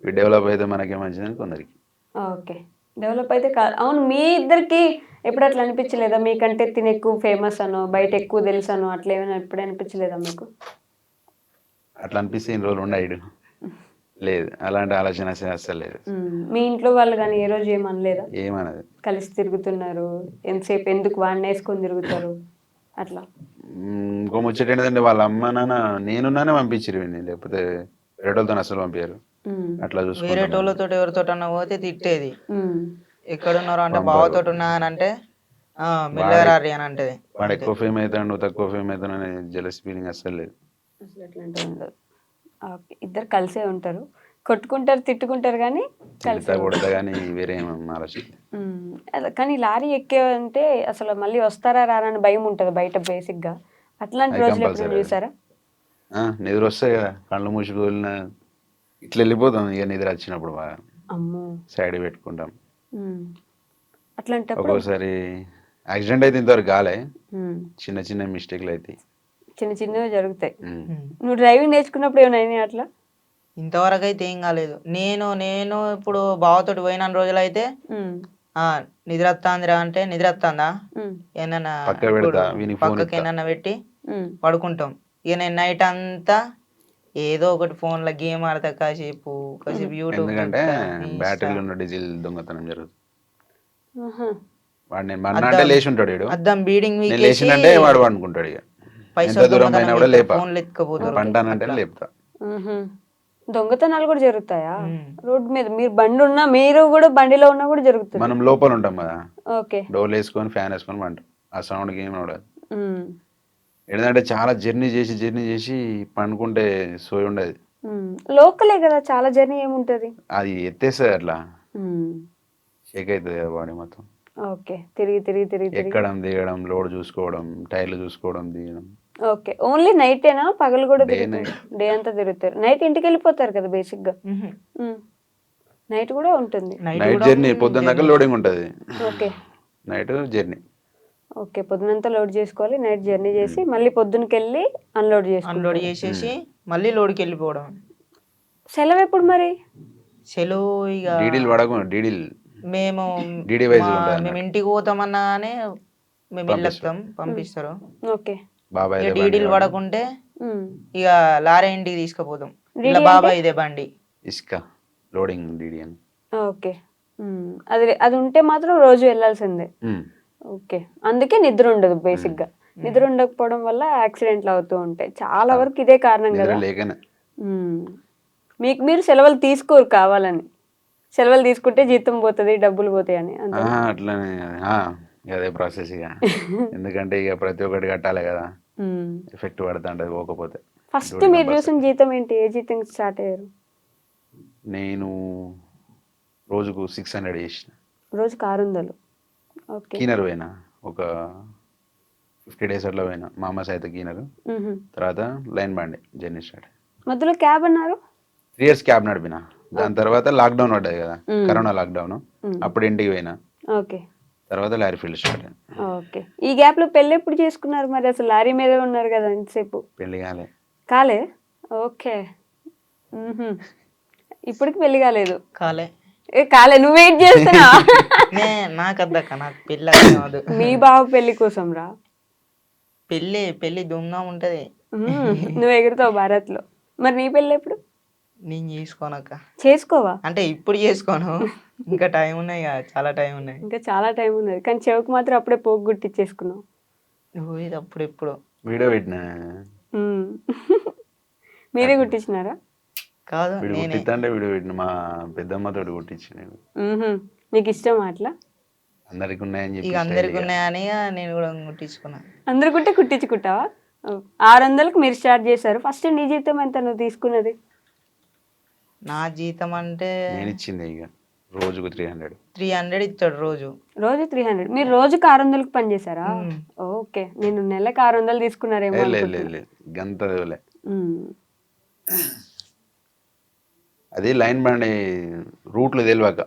వీడు డెవలప్ అయితే మనకే మంచిదని కొందరికి. ఓకే. డెవలప్ అయితే కాదు. అవును, మీ ఇద్దరికి ఎప్పుడు అట్లా అనిపించలేదా? మీకంటే తిని ఎక్కువ ఫేమస్ అనో, బయట ఎక్కువ తెలుసు అనో, అట్లా ఏమైనా ఎప్పుడు అనిపించలేదా మీకు? అట్లా అనిపిస్తే ఇన్ని రోజులు ఉండడు. లేదు, అలాంటి ఆలోచన అసలు లేదు. మీ ఇంట్లో వాళ్ళు కానీ ఏ రోజు ఏమనలేదా? ఏమన్నది? కలిసి తిరుగుతున్నారు ఎంతసేపు, ఎందుకు వాడిని వేసుకొని తిరుగుతారు అట్లా? ఇంకో ముచ్చట ఏంటంటే, వాళ్ళ అమ్మ నాన్న నేనున్నానే పంపించారు, లేకపోతే వేరేటోళ్ళతో అసలు పంపించారు. అట్లా వేరే టోళ్ళతో ఎవరితో పోతే తిట్టేది. ఎక్కడున్నారో అంటే బావతో ఉన్నా అని అంటే మెల్లరారి అని అంటది. వాడు ఎక్కువ ఫేమ్ అవుతాడు, నువ్వు తక్కువ ఫేమ్ అవుతాను అనే జెలస్ ఫీలింగ్ అసలు లేదు. అసలు అట్లాంటివి ఉండదు. ఓకే. ఇద్దరు కలిసే ఉంటారు, కొట్టుకుంటారు, తిట్టుకుంటారు, కానీ కలిసి కొడతా కానీ వేరే ఆలోచన. కానీ లారీ ఎక్కే అంటే అసలు మళ్ళీ వస్తారా రారా అని భయం ఉంటుంది బయట బేసిక్ గా. అట్లాంటి రోజులు ఎప్పుడు చూసారా? నిద్ర వస్తాయి కదా, కళ్ళు మూసిపోయిన ఇట్లా వెళ్ళిపోతాం. ఇక నిద్ర వచ్చినప్పుడు బాగా సైడ్ పెట్టుకుంటాం. అట్లాంటి ఒక్కోసారి యాక్సిడెంట్ అయితే ఇంతవరకు కాలే, చిన్న చిన్న మిస్టేక్లు అయితే చిన్న చిన్నవి జరుగుతాయి. నువ్వు డ్రైవింగ్ నేర్చుకున్నప్పుడు ఏమైనా అట్లా? ఇంతవరకు అయితే ఏం కాలేదు. నేను ఇప్పుడు బావతోటి పోయిన రోజులు అయితే నిద్ర వస్తాందిరా అంటే నిద్ర వస్తుందా, ఏమన్నా పక్కకి ఏమన్నా పెట్టి పడుకుంటాం. ఇక నేను నైట్ అంతా ఏదో ఒకటి ఫోన్ లో గేమ్ ఆడతా, కాసేపు యూట్యూబ్. ఎందుకంటే బ్యాటరీలో ఉన్న డీజిల్ దొంగతనం జరుగుతుంది. వాడు నేను మన్నా అంటే లేచి ఉంటాడు, అద్దం బీడింగ్ లేచిందంటే వాడు అనుకుంటాడు. ఇక ఎంత దూరం అయినా కూడా లేపా, పంటానంటే లేపుతా. దొంగతనాలు కూడా జరుగుతాయా రోడ్ మీద? మీరు బండి ఉన్నా, మీరు కూడా బండిలో ఉన్నా కూడా జరుగుతుంది. మనం లోపల ఉంటాం కదా, ఓకే, డోర్ వేసుకొని ఫ్యాన్ వేసుకొని పంటాం. ఆ సౌండ్ ఏం ఉండదు. ఏంటంటే చాలా జర్నీ చేసి పండుకుంటే సోయి ఉండదు. లోకలే కదా, చాలా జర్నీ ఏముంటది, అది ఎత్తేస్తుంది, అట్లా షేక్ అవుతుంది కదా బాడీ మొత్తం. ఓకే. తిరిగి తిరిగి తిరిగి తిరిగి. ఎక్కడం దిగడం, లోడ్ చూసుకోవడం, టైర్లు చూసుకోవడం, దిగడం. ఓకే. ఓన్లీ నైటేనా? పగలు కూడా డే తిరుగుతారు? నైట్. డే అంతా తిరుగుతారు. నైట్ ఇంటికి వెళ్ళిపోతారు కదా బేసిక్గా. మ్హూ. నైట్ కూడా ఉంటుంది. నైట్ నైట్ కూడా జర్నీ, పొద్దున్న దాకా లోడింగ్ ఉంటుంది, ఓకే. Night journey. ఓకే. పొద్దునంతా లోడ్ చేసుకోవాలి, నైట్ జర్నీ చేసి మళ్ళీ పొద్దునకి వెళ్ళి అన్లోడ్ అన్లోడ్ చేసుకుంటారు. చేసేసి మళ్ళీ లోడ్కి వెళ్ళిపోవడం. సెలవు ఎప్పుడు మరి? సెలవు ఇక డీడీలు పడకుండా డీడీలు మేము డీడీ వైజ్ మా- ఉంటుంది మేము అన్నట్టు. ఇంటికి పోతామన్నానే మేము వెళ్ళొస్తాం, పంపిస్తారు. ఓకే. బాబాయ్ ఇక డీడీలు పడకుంటే ఉమ్. ఇక లారీ ఇంటికి తీసుకుపోతాం. డీడీ ఇలా అంటే? బాబాయ్ ఇదే బండి. ఇసుక లోడింగ్ డీడీ అని. ఓకే. అది అది ఉంటే మాత్రం రోజు వెళ్ళాల్సిందే. ఓకే. అందుకే నిద్ర ఉండదు బేసిక్గా. నిద్ర ఉండకపోవడం వల్ల యాక్సిడెంట్లు అవుతూ ఉంటాయి. చాలా వరకు ఇదే కారణం నిద్ర కదా. లేకనే. మీకు మీరు సెలవులు తీసుకోరు కావాలని. సెలవులు తీసుకుంటే జీతం పోతుంది, డబ్బులు పోతాయి అని అంతే. అట్లనే అదే ప్రాసెస్ ఇక. ఎందుకంటే ఇక ప్రతి ఒక్కటి కట్టాలి కదా, ఎఫెక్ట్ పడుతుంటది పోకపోతే. ఫస్ట్ మీరు చూసిన జీతం ఏంటి? ఏ జీతం స్టార్ట్ అయ్యారు? నేను రోజుకు 600 చేసిన. రోజుకి 600. ఓకే. కీనర్ పోయినా ఒక 50 days అట్లా పోయినా, మా అమ్మ సైతం కీనర్. తర్వాత లైన్ బండి జర్నీ స్టార్ట్. మధ్యలో క్యాబ్ అన్నారు? 3 years క్యాబ్ నడిపిన. దాని తర్వాత లాక్డౌన్ పడ్డది కదా, కరోనా లాక్డౌన్. అప్పుడు ఇంటికి పోయినా. ఓకే. తర్వాత లారీ ఫీల్డ్ స్టార్ట్ అయింది. ఓకే. ఈ గ్యాప్ లో పెళ్ళి ఎప్పుడు చేసుకున్నారు మరి? అసలు లారీ మీదే ఉన్నారు కదా ఇంతసేపు. పెళ్లి కాలే. కాలే? ఓకే. ఇప్పటికి పెళ్లి కాలేదు? కాలే. కాలే, నువ్వు వెయిట్ చేస్తున్నా. నాకు అద్దక్క, నాకు పెళ్ళి కాదు. మీ బావ పెళ్లి కోసం రా. పెళ్ళి దుమ్దాం ఉంటది. నువ్వు ఎగురుతావు భారత్ లో. మరి నీ పెళ్ళి ఎప్పుడు? నేను చేసుకోనక్క. చేసుకోవా? అంటే ఇప్పుడు చేసుకోను, ఇంకా టైం ఉన్నాయి కదా, చాలా టైం ఉన్నాయి. ఇంకా చాలా టైం ఉన్నది, కానీ చెవుకు మాత్రం అప్పుడే పోగు గుట్టించేసుకున్నావు. ఇది అప్పుడు ఎప్పుడు వీడియో పెట్టిన. మీరే గుట్టించినారా? కాదు, వీడు నేనే. కుట్టిద్దంటే వీడియో పెట్టిన, మా పెద్దమ్మతో కుట్టించి నేను. నీకు ఇష్టం అట్లా? అందరికి ఉన్నాయని ఇక చెప్పి అందరికి ఉన్నాయని నేను కూడా కుట్టించుకున్నా. అందరు కుట్టే కుట్టించుకుంటావా? 600కి మీరు స్టార్ట్ చేశారు. ఫస్ట్ నీ జీతం ఎంత నువ్వు తీసుకున్నది? నా జీతం అంటే నేను ఇచ్చింది ఇక రోజుకు 300. 300 ఇస్తాడు రోజు. రోజు 300. మీరు రోజుకి 600కి పని చేశారా? ఓకే. నేను నెలకు 600 తీసుకున్నారేమో లేదు లేదు లేదు, గంత లే. అది లైన్ బండి రూట్లు తెలియక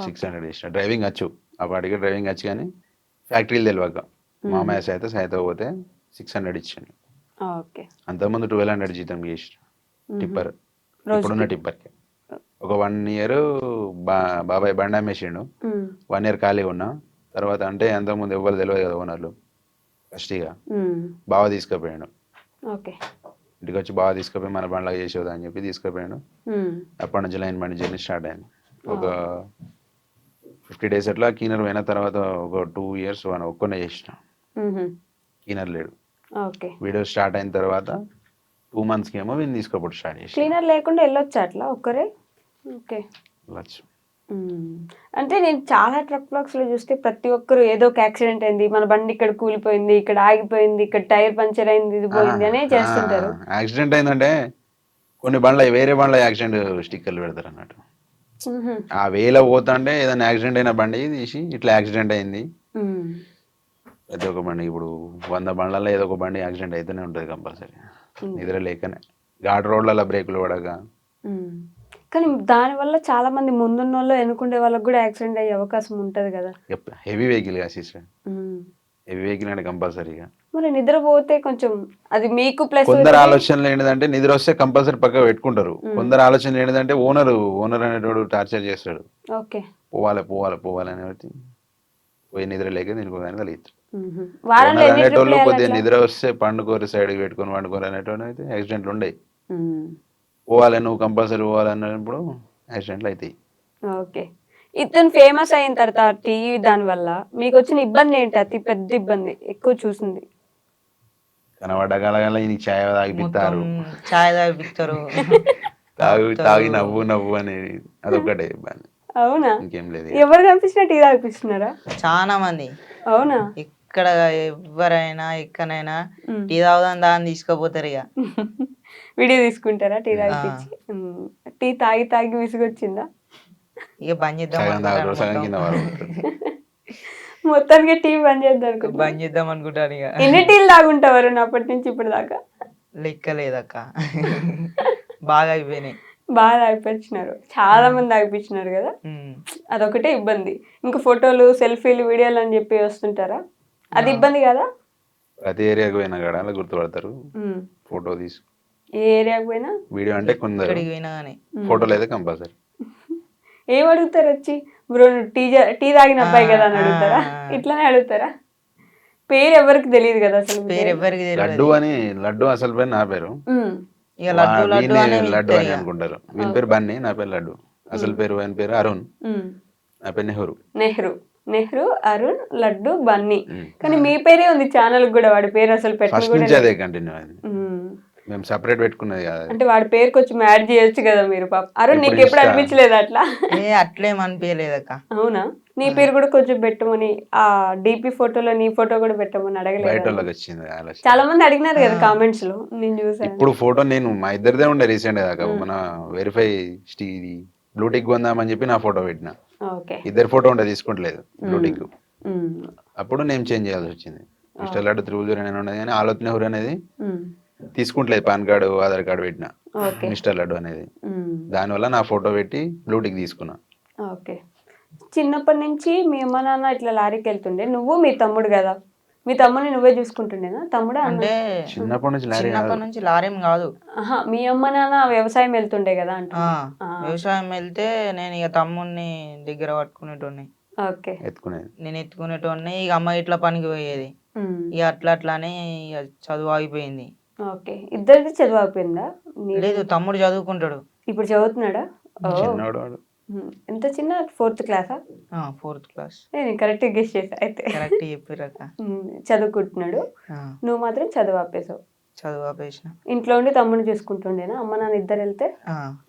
600 ఇచ్చిన. డ్రైవింగ్ వచ్చు, అప్పటికే డ్రైవింగ్ వచ్చు, కానీ ఫ్యాక్టరీలు తెలియక మామయ్య సైత పోతే 600 ఇచ్చాను. ఓకే. అంతకుముందు 1200 జీతం చేసిన టిప్పర్. ఇప్పుడున్న టిప్పర్కి ఒక 1 year బాబాయ్ బండి అమ్మేసిండు. 1 year ఖాళీగా ఉన్నా. తర్వాత అంటే అంతకుముందు ఎవ్వరు తెలియదు కదా ఓనర్లు. ఫస్ట్ ఇక బావ తీసుకుపోయాడు. ఓకే. ఇంటికి వచ్చి బాగా తీసుకుపోయి మన బండ్లాగా చేసేదా అని చెప్పి తీసుకుపోయాడు. అప్పటి నుంచి లైన్ బండి జర్నీ స్టార్ట్ అయింది. ఒక 50 days అట్లా కీనర్ పోయిన తర్వాత ఒక 2 years ఒక్కనే చేసిన. కీనర్ లేడు. ఓకే. వీడియో స్టార్ట్ అయిన తర్వాత 2 monthsకి ఏమో వీళ్ళు తీసుకోపోవడం స్టార్ట్ చేసి. క్లీనర్ లేకుండా వెళ్ళొచ్చా అట్లా ఒక్కరే? ఓకే. వెళ్ళచ్చు. అంటే నేను చాలా ట్రక్ బ్లాక్స్ లో చూస్తే ప్రతి ఒక్కరు ఏదో ఒక యాక్సిడెంట్ అయింది, మన బండి ఇక్కడ కూలిపోయింది, ఇక్కడ ఆగిపోయింది, ఇక్కడ టైర్ పంచర్ అయింది, ఇది పోయింది అనే చేస్తుంటారు. యాక్సిడెంట్ అయిందంటే కొన్ని బండ్ల వేరే బండ్ల యాక్సిడెంట్ స్టిక్కర్లు పెడతారు అన్నట్టు. ఆ వేలో పోతుంటే ఏదైనా యాక్సిడెంట్ అయిన బండి తీసి ఇట్లా యాక్సిడెంట్ అయింది. ప్రతి ఒక్క బండి ఇప్పుడు 100 బండ్లలో ఏదో ఒక బండి యాక్సిడెంట్ అయితేనే ఉంటుంది కంపల్సరీ. నిద్ర లేకనే ఘాట్ రోడ్లలో బ్రేకులు పడక. కానీ దానివల్ల చాలా మంది ముందున్న వాళ్ళు ఎన్నుకుండే వాళ్ళకి కూడా యాక్సిడెంట్ అయ్యే అవకాశం ఉంటది కదా. హెవీ వెహికల్ గా సిస్టర్, హెవీ వెహికల్ అంటే కంపల్సరీగా. మరి నిద్రపోతే కొంచెం అది మీకు ప్లస్. కొందరు ఆలోచనలు ఏంటంటే నిద్ర వస్తే కంపల్సరీ పక్క పెట్టుకుంటారు. కొందరు ఆలోచనలు ఏంటంటే ఓనర్ అనేటోడు టార్చర్ చేస్తాడు. ఓకే. పోవాలి అనేది పోయి నిద్ర లేక దీనికి కలిగిస్తారు. వారంలో ఎన్ని ట్రిప్లు అనేటోళ్ళు కొద్దిగా వేయాలి నిద్ర వస్తే పండుకోరు, సైడ్కి పెట్టుకొని పండుకోరు అనేటోళ్ళు అయితే యాక్సిడెంట్లు ఉండవు. పోవాలి, నువ్వు కంపల్సరీ పోవాలి అన్నప్పుడు యాక్సిడెంట్లు అవుతాయి. ఓకే. ఇతను ఫేమస్ అయిన తర్వాత టీవీ దాని వల్ల మీకు వచ్చిన ఇబ్బంది ఏంటి? అతి పెద్ద ఇబ్బంది ఎక్కువ చూసింది? కనబడ్డ కలగల ఈ ఛాయ్ తాగిపిస్తారు, ఛాయ్ తాగిపిస్తారు, తాగి నవ్వు అనేది అదొకటే ఇబ్బంది. అవునా? ఇంకేం లేదు. ఎవరు కనిపించినా టీ తాగిపిస్తున్నారా? చాలా మంది. అవునా? ఇక్కడ ఎవరైనా ఎక్కడైనా టీ తాగుదాం దాన్ని తీసుకుపోతారు. ఇక వీడియో తీసుకుంటారా టీ తాగిపించి? టీ తాగి విసుగొచ్చిందా? ఇక బంద్ చేద్దాం. మొత్తానికి టీవీ బంద్ చేద్దాం అనుకుంటున్నా. బంద్ చేద్దాం అనుకుంటాను ఇక. ఎన్ని టీలు తాగుంటావారు అప్పటి నుంచి ఇప్పటి దాకా? లెక్క లేదక్క. బాగా అయిపోయినాయి. బాగా తాగిపించినారు, చాలా మంది తాగిపించినారు కదా, అదొకటే ఇబ్బంది. ఇంకా ఫోటోలు సెల్ఫీలు వీడియోలు అని చెప్పి వస్తుంటారా, అది ఇబ్బంది కదా? ప్రతి ఏరియాకి పోయినా కూడా అలా గుర్తుపడతారు, ఫోటో తీసు. ఏ ఏరియాకి పోయినా వీడియో అంటే కొందరు, ఎక్కడికి పోయినా కానీ ఫోటోలు అయితే కంపల్సరీ. ఏం అడుగుతారు వచ్చి, బ్రో టీ తాగిన అబ్బాయి కదా అని అడుగుతారా? ఇట్లానే అడుగుతారా? పేరు ఎవరికి తెలియదు కదా అసలు. పేరు ఎవరికి లడ్డు అని, లడ్డు అసలు పేరు నా పేరు, ఇక లడ్డు లడ్డు అని లడ్డు అని అనుకుంటారు. వీని పేరు బన్నీ, నా పేరు లడ్డు. అసలు పేరు ఆయన పేరు అరుణ్, నా పేరు నెహ్రూ. నెహ్రూ, అరుణ్, లడ్డు, బన్నీ. కానీ మీ పేరే ఉంది ఛానల్ కూడా, వాడి పేరు అసలు ఫస్ట్ నుంచి అదే కంటిన్యూ అయింది. మేము సెపరేట్ పెట్టుకున్నది కాదు. అంటే వాడి పేరు కొంచెం యాడ్ చేయొచ్చు కదా మీరు. పాప అరుణ్, నీకు ఎప్పుడు అనిపించలేదు అట్లా? అట్లేం అనిపించలేదక్క. అవునా? నీ పేరు కూడా కొంచెం పెట్టమని, ఆ డిపి ఫోటోలో నీ ఫోటో కూడా పెట్టమని అడగలేదు? చాలా మంది అడిగినారు కదా కామెంట్స్ లో, నేను చూసాను. ఇప్పుడు ఫోటో నేను మా ఇద్దరిదే ఉండే రీసెంట్ దాకా, మన వెరిఫై బ్లూటిక్ కొందామని చెప్పి నా ఫోటో పెట్టిన. ఇద్దరు ఫోటో ఉంటే తీసుకుంటలేదు బ్లూటిక్. అప్పుడు నేను చేంజ్ చేయాల్సి వచ్చింది. మిస్టర్ లడ్డు 309 అని ఉండదు కానీ ఆలోచన నెహ్రూ అనేది తీసుకుంటలేదు. పాన్ కార్డు, ఆధార్ కార్డు పెట్టిన మిస్టర్ లడ్డు అనేది. దానివల్ల నా ఫోటో పెట్టి బ్లూటిక్ తీసుకున్నా. ఓకే. చిన్నప్పటి నుంచి మీ అమ్మ నాన్న ఇట్లా లారీకి వెళ్తుండే, నువ్వు మీ తమ్ముడు కదా, మీ తమ్ముడిని నువ్వే చూసుకుంటుండేనా? తమ్ముడు అంటే చిన్నప్పటి నుంచి లారీ కాదు, మీ అమ్మ నాన్న వ్యవసాయం వెళ్తుండే కదా అంట. వ్యవసాయం వెళ్తే నేను ఇక తమ్ముడిని దగ్గర పట్టుకునేటోని. ఓకే. నేను ఎత్తుకునేటోని. ఇక అమ్మ ఇట్లా పనికి పోయేది. ఇక అట్లా అట్లానే ఇక చదువు ఆగిపోయింది. ఓకే. ఇద్దరిది చదువు ఆగిపోయిందా? లేదు, తమ్ముడు చదువుకుంటాడు. ఇప్పుడు చదువుతున్నాడా? ఎంత చిన్న? 4th క్లాసా? 4th class. నేను కరెక్ట్ గెస్ చేసా అయితే. కరెక్ట్ చెప్పారక్క. చదువుకుంటున్నాడు, నువ్వు మాత్రం చదువు ఆపేసావు. చదువు ఆపేసిన. ఇంట్లో ఉండి తమ్ముడు చూసుకుంటుండేనా అమ్మ నాన్న ఇద్దరు వెళ్తే?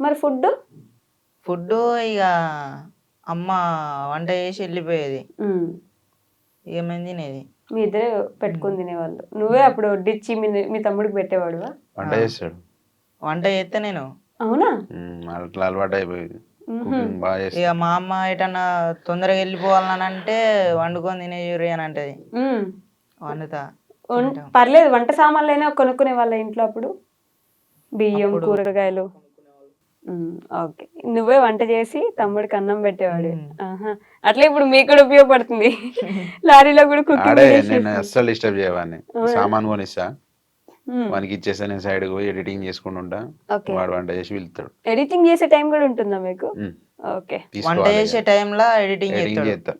మరి ఫుడ్ ఇక అమ్మ వంట చేసి వెళ్ళిపోయేది, ఏమైంది తినేది. మీ ఇద్దరే పెట్టుకుని తినేవాళ్ళు. నువ్వే అప్పుడు వడ్డిచ్చి మీ తమ్ముడికి పెట్టేవాడు? వంట చేస్తాడు. వంట చేస్తే నేను. అవునా? అట్లా అలవాటు అయిపోయింది. ఇక మా అమ్మ ఎటన్నా తొందరగా వెళ్ళిపోవాలని అంటే వండుకొని తినేయూరి అని అంటది. వండుతా. పర్లేదు, వంట సామాన్లైనా కొనుక్కునే వాళ్ళ ఇంట్లో అప్పుడు, బియ్యం, కూరగాయలు. ఓకే. నువ్వే వంట చేసి తమ్ముడికి అన్నం పెట్టేవాడు. అట్లా ఇప్పుడు మీకు కూడా ఉపయోగపడుతుంది. లారీలో కూడా కుకింగ్. నేను అస్సలు డిస్టర్బ్ చేయవాడిని. సామాన్ కొనిస్తా, వానికి ఇచ్చేస్తా, నేను సైడ్ పోయి ఎడిటింగ్ చేసుకుంటా, వాడు వంట చేసి వెళ్తాడు. ఎడిటింగ్ చేసే టైం కూడా ఉంటుందా మీకు? ఓకే. వంట చేసే టైంలో ఎడిటింగ్ చేస్తా.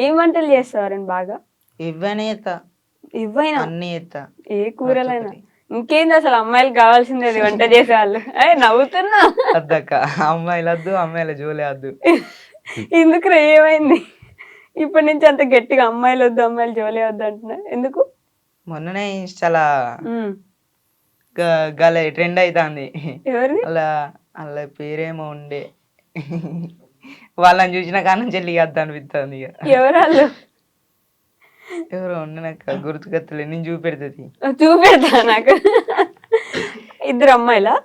ఏం వంటలు చేస్తావు బాగా? ఇవ్వనే చేస్తా. ఇవ్వైనా అన్ని చేస్తా. ఏ కూరలైనా? ఇంకేంది అసలు అమ్మాయిలు కావాల్సింది అది, వంట చేసేవాళ్ళు. నవ్వుతున్నా. అద్దక్క, అమ్మాయిలు వద్దు, అమ్మాయిల జోలే వద్దు. ఎందుకు ఏమైంది ఇప్పటి నుంచి అంత గట్టిగా అమ్మాయిలు వద్దు, అమ్మాయిలు జోలే వద్దు అంటున్నా ఎందుకు? మొన్ననే ఇన్స్టాలా గల ట్రెండ్ అవుతుంది. ఎవరి? అలా పేరేమో ఉండే, వాళ్ళని చూసిన కానీ చెల్లి వద్ద అనిపిస్తుంది. ఎవరు వాళ్ళు? ఎవరో ఉండనక్క, గుర్తుకత్తలే, నేను చూపెడుతుంది. చూపెడతా నాకు. ఇద్దరు అమ్మాయిలా?